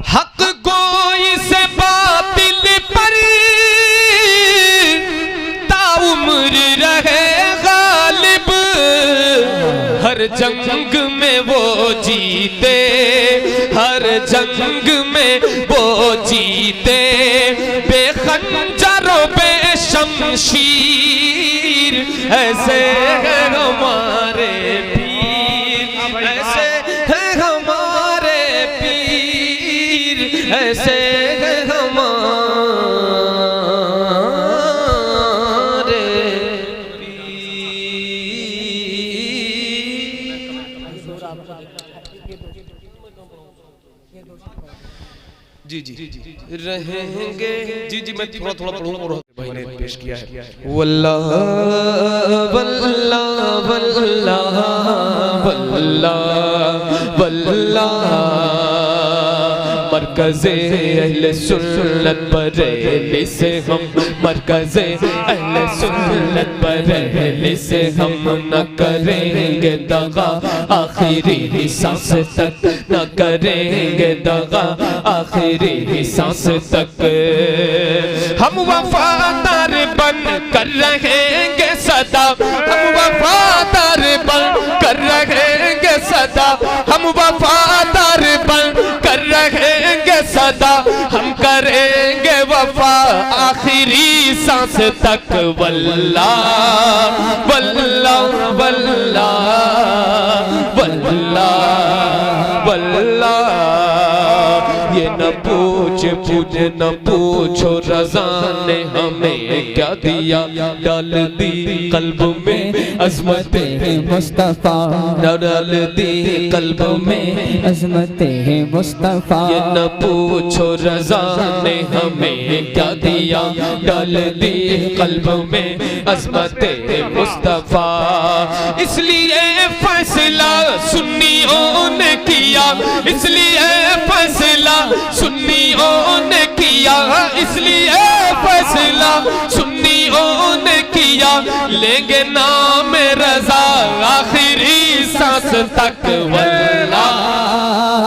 हक गोई से बातिल पर ताउम्र रहे गालिब, हर जंग में वो जीते, हर जंग में वो जीते, बेखंजर बे शमशीर, ऐसे हैं हमारे पीर, ऐसे हैं हमारे पीर, ऐसे हैं हमारे जी जी रहेंगे। जी जी मैं थोड़ा थोड़ा पढ़ूंगा और भाई ने पेश किया है। वल्लाह वल्लाह वल्लाह वल्लाह वल्लाह, मरकज़े अहले सुन्नत बरेली से हम, मरकज़े अहले सुन्नत बरेली से हम न करेंगे दगा, आखिरी सांस तक न करेंगे दगा, आखिरी सांस तक। हम वफादार बन कर रहेंगे सदा, हम वफादार बन कर रहेंगे सदा, हम वफादार बन कर रहेंगे सदा, हम करेंगे वफा आखिरी सांस तक। वल्लाह वल्लाह वल्लाह वल्लाह वल्लाह, ये न पूछ न पूछो रज़ा ने हमें क्या दिया, डाल दी कल्ब में अज़मत मुस्तफा, डाल दी कल्ब में अज़मत मुस्तफा। ये न पूछो रज़ा ने हमें क्या दिया, डाल दी कल्ब में अज़मत मुस्तफा। इसलिए फैसला सुन्नियों ने किया, इसलिए फैसला सुन्नियों ने किया, इसलिए फैसला सुन्नियों ने किया, लेंगे नाम रज़ा आखिरी सांस तक। वल्लाह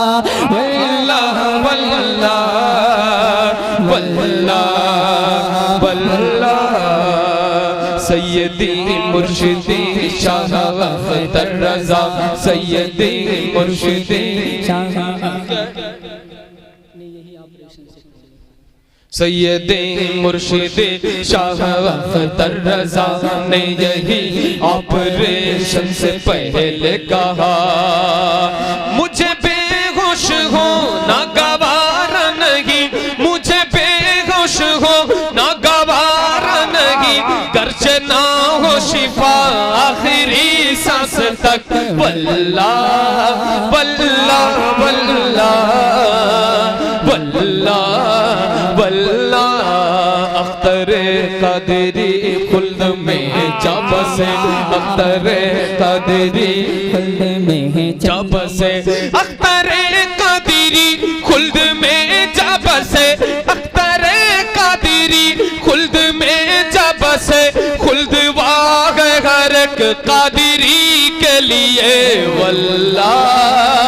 मुर्शिदी शाह अख्तर रजा सैयदी मुर्शिदी सैयदे मुर्शिदे शाह अख्तर रजा ने यही ऑपरेशन से पहले कहा, मुझे बेहोश होना गवारा नहीं, मुझे बेहोश होना गवारा नहीं, गर्चे ना हो शिफा आखिरी सांस तक। वल्लाह वल्लाह वल्लाह वल्लाह वल्लाह अख्तरे कादरी खुल्द में जा बसे, अख्तरे कादरी खुल्द में जा बसे, अख्तरे कादरी खुल्द में जा बसे, अख्तरे कादरी खुल्द में जा बसे, खुल्द वाग हर एक कादरी के लिए। वल्लाह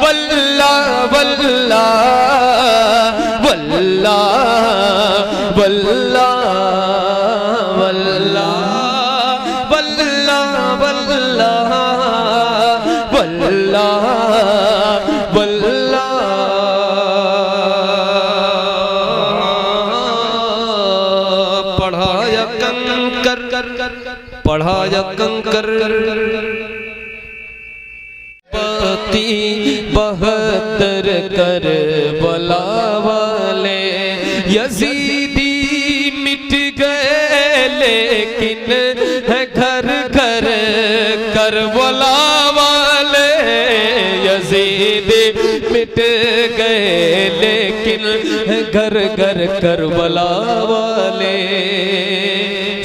वल्लाह वल्लाह वल्लाह वल्लाह वल्लाह वल्लाह वल्लाह वल्लाह वल्लाह। पढ़ाया कंकर पढ़ाया कंकर पति 72 कर बला वाले यजीदी मिट गए, लेकिन है घर घर करबला वाले, यजीदी मिट गए लेकिन है घर घर करबला वाले।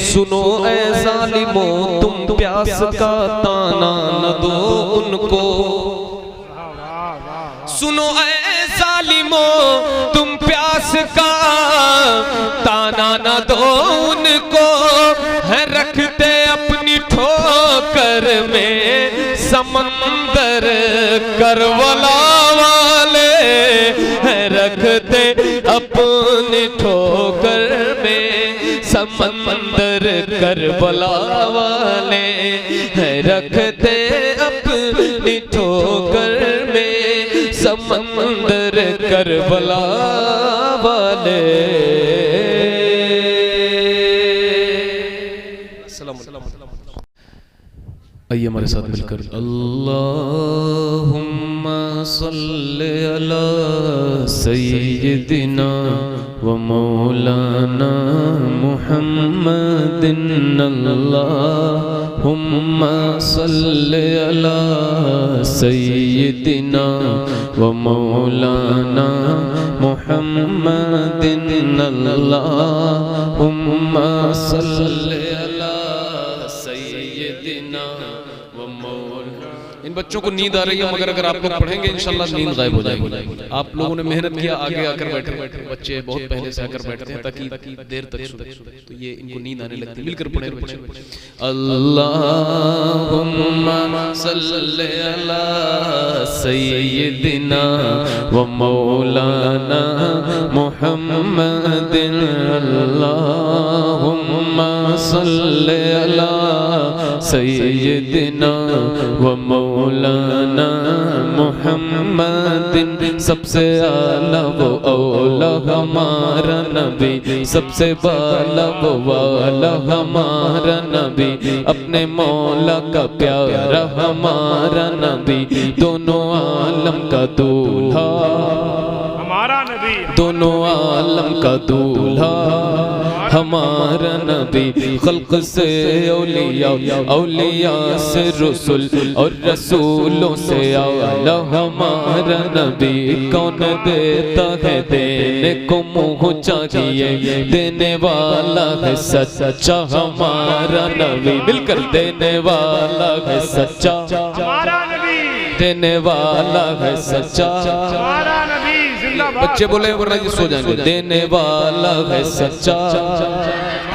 सुनो ऐ जालिमो तुम प्यास का ताना न दो उनको, सुनो ऐ जालिमो तुम प्यास का ताना न दो उनको, है रखते अपनी ठोकर में समंदर करबला वाले, है रखते अपनी ठोकर में समंदर करबला वाले, है रखते अपनी ठोकर में समंदर करबला वाले। आइए हमारे साथ मिलकर अल्लाहुम्मा सल्ली अला सय्यिदिना व मौलाना मुहम्मदिन, अल्लाहुम्मा सल्ली अला सय्यिदिना व मौलाना मुहम्मदिन, अल्लाहुम्मा सल्ली अला सय्यिदिना। इन बच्चों को नींद आ रही है, मगर अगर आप लोग पढ़ेंगे इंशाल्लाह नींद गायब हो जाएगी। आप लोगों ने मेहनत किया, आगे आकर बैठे, बच्चे बहुत पहले से आकर बैठते हैं ताकि देर तक सुने, तो ये इनको नींद आने लगती है। मिलकर पढ़े बच्चे। अल्लाहुम्मा सल्ली अला सय्यिदिना व मौलाना मुहम्मदिन, अल्लाहुम्मा सल्ली अला सय्यिदिना व मौलाना मुहम्मदिन। सबसे आला वो औला हमारा नबी, सबसे बाला वो वाला हमारा नबी, अपने मौला का प्यारा हमारा नबी, दोनों आलम का दूल्हा हमारा नबी, दोनों आलम का दूल्हा हमारा नबी। खल्क से औलिया, औलिया से रसूल और रसूलों से आला हमारा नबी। कौन देता है देने को मुँह चाहिए, देने वाला है सच्चा हमारा नबी। मिलकर देने वाला है सच्चा हमारा नबी, देने वाला है सच्चा हमारा नबी जिंदाबाद। बच्चे बोले वरना ये सो जाएंगे। देने वाला है सच्चा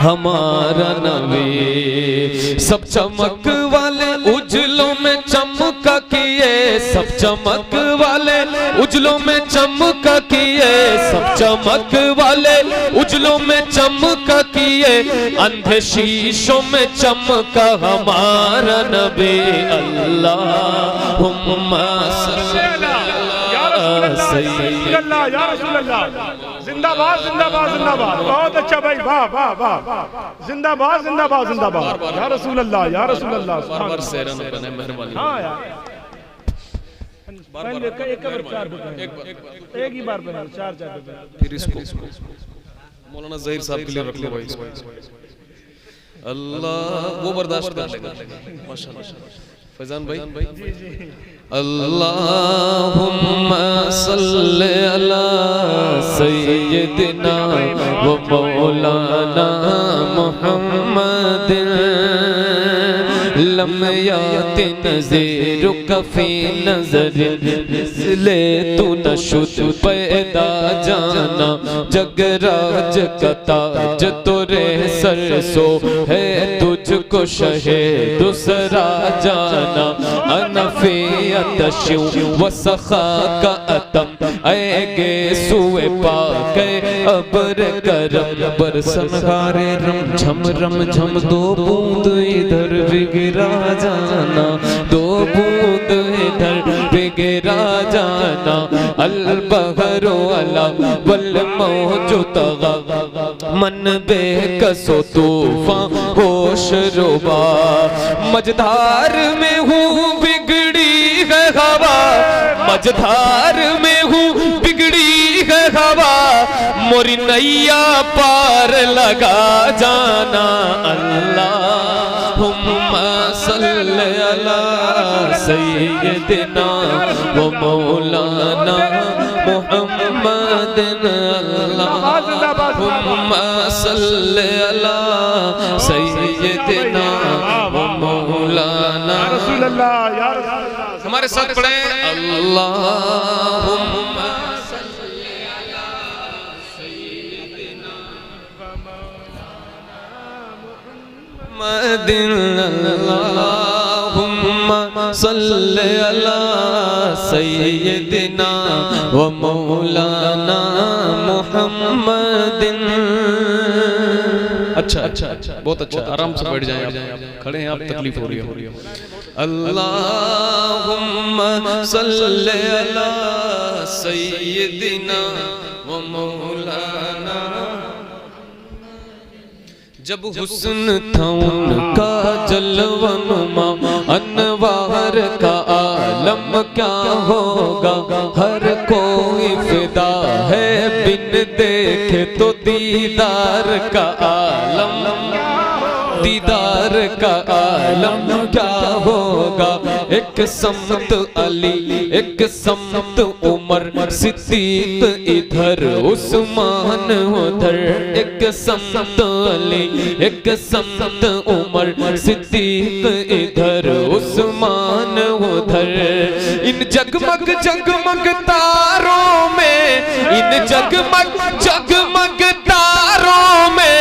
हमारा नबी। सब चमक वाले उजलों में चमका किए सब चमक वाले उजलों में चमक किए, सब चमक वाले उजलों में चमक किए, अंधे शीशों में चमका हमारा नबी। अल्लाहुम्मा सल्ली अल्लाह या रसूल अल्लाह। जिंदाबाद जिंदाबाद जिंदाबाद। बहुत अच्छा भाई, वाह वाह वाह। जिंदाबाद जिंदाबाद जिंदाबाद या रसूल अल्लाह या रसूल अल्लाह। बार-बार सहरा न बने, मेहरबानी। हाँ यार, एक ही बार बना, चार फिर इसको मौलाना ज़हीर साहब के लिए रख लो भाई इसको। अल्लाह वो बर्दाश्त कर लेगा माशाल्लाह। फैजान भाई अल्लाहुम्मा सल्ली अला सय्यदिना व मौलाना मुहम्मदिन लम याति नज़ीरुका फी नज़रिन इसले तू नशुद पैदा जाना जगराज का ताज तोरे सर सो है तुझको शहे दूसरा जाना अनफियत शिव वसखा का अतम आएगे सुए पाके अबर करम बरसन हारे रम झम रम झम दो बूंद इधर भी गिरा जाना, दो बूंद इधर भी गिरा जाना। अल बहरो अला वल मौजूद मन बेकसो तूफान होश रुबा, मझधार में हूँ बिगड़ी है हवा, मझधार में हूँ बिगड़ी है हवा, मोरी नैया पार लगा जाना। अल्लाहुम्मा सल्ली अला सय्यदिना व मौलाना मुहम्मदिन। अल्लाहुम्मा सल्ली अला सय्यदिना व मौलाना रसूल अल्लाह या रसूल अल्लाह। हमारे साथ पढ़े अल्लाहुम्मा अल्लाहुम्मा सल्ली अला सय्यदिना व मौलाना मुहम्मदिन। अच्छा अच्छा बहुत अच्छा, आराम से बैठ जाएं आप, खड़े हैं आप, तकलीफ हो रही है। अल्लाहुम्मा सल्ली अला सय्यदिना व मौलाना। जब हुस्न था उनका जलवनुमा अनवार का आलम क्या होगा, हर कोई फिदा है बिन देखे तो दीदार का आलम, दीदार का आलम क्या होगा। एक समत अली एक समत उमर सिद्दीक इधर उस्मान उधर, एक समत अली एक समत उमर सिद्दीक इधर उस्मान उधर। इन जगमग जगमग तारों में, इन जगमग जगमग तारों में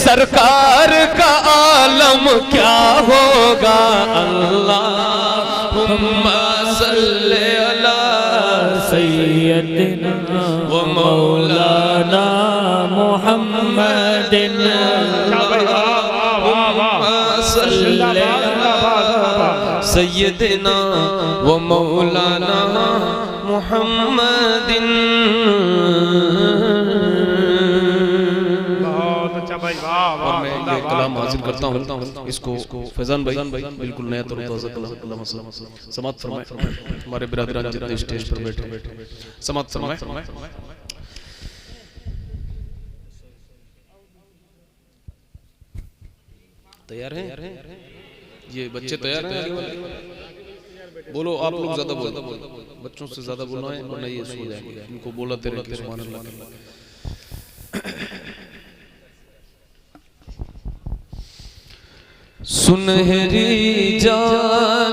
सरकार का आलम क्या होगा। अल्लाहुम्मा सल्ली अला सय्यदिना व मौलाना मुहम्मदिन। अल्लाहुम्मा सल्ली अला सय्यदिना व मौलाना मुहम्मदिन। और मैं ये कलाम हाजिर करता हूँ, इसको फैजान भाई बिल्कुल नया तौर कलाम समाप्त फरमाए। हमारे बिरादरान जितने स्टेज पर बैठे समाप्त फरमाए। तैयार हैं? ये बच्चे तैयार हैं? बोलो आप लोग ज्यादा बोलो, बच्चों से ज्यादा बोलना है वरना ये सो जाएंगे। इनको बोला तेरे कि सुभान अल्लाह। सुनहरी जान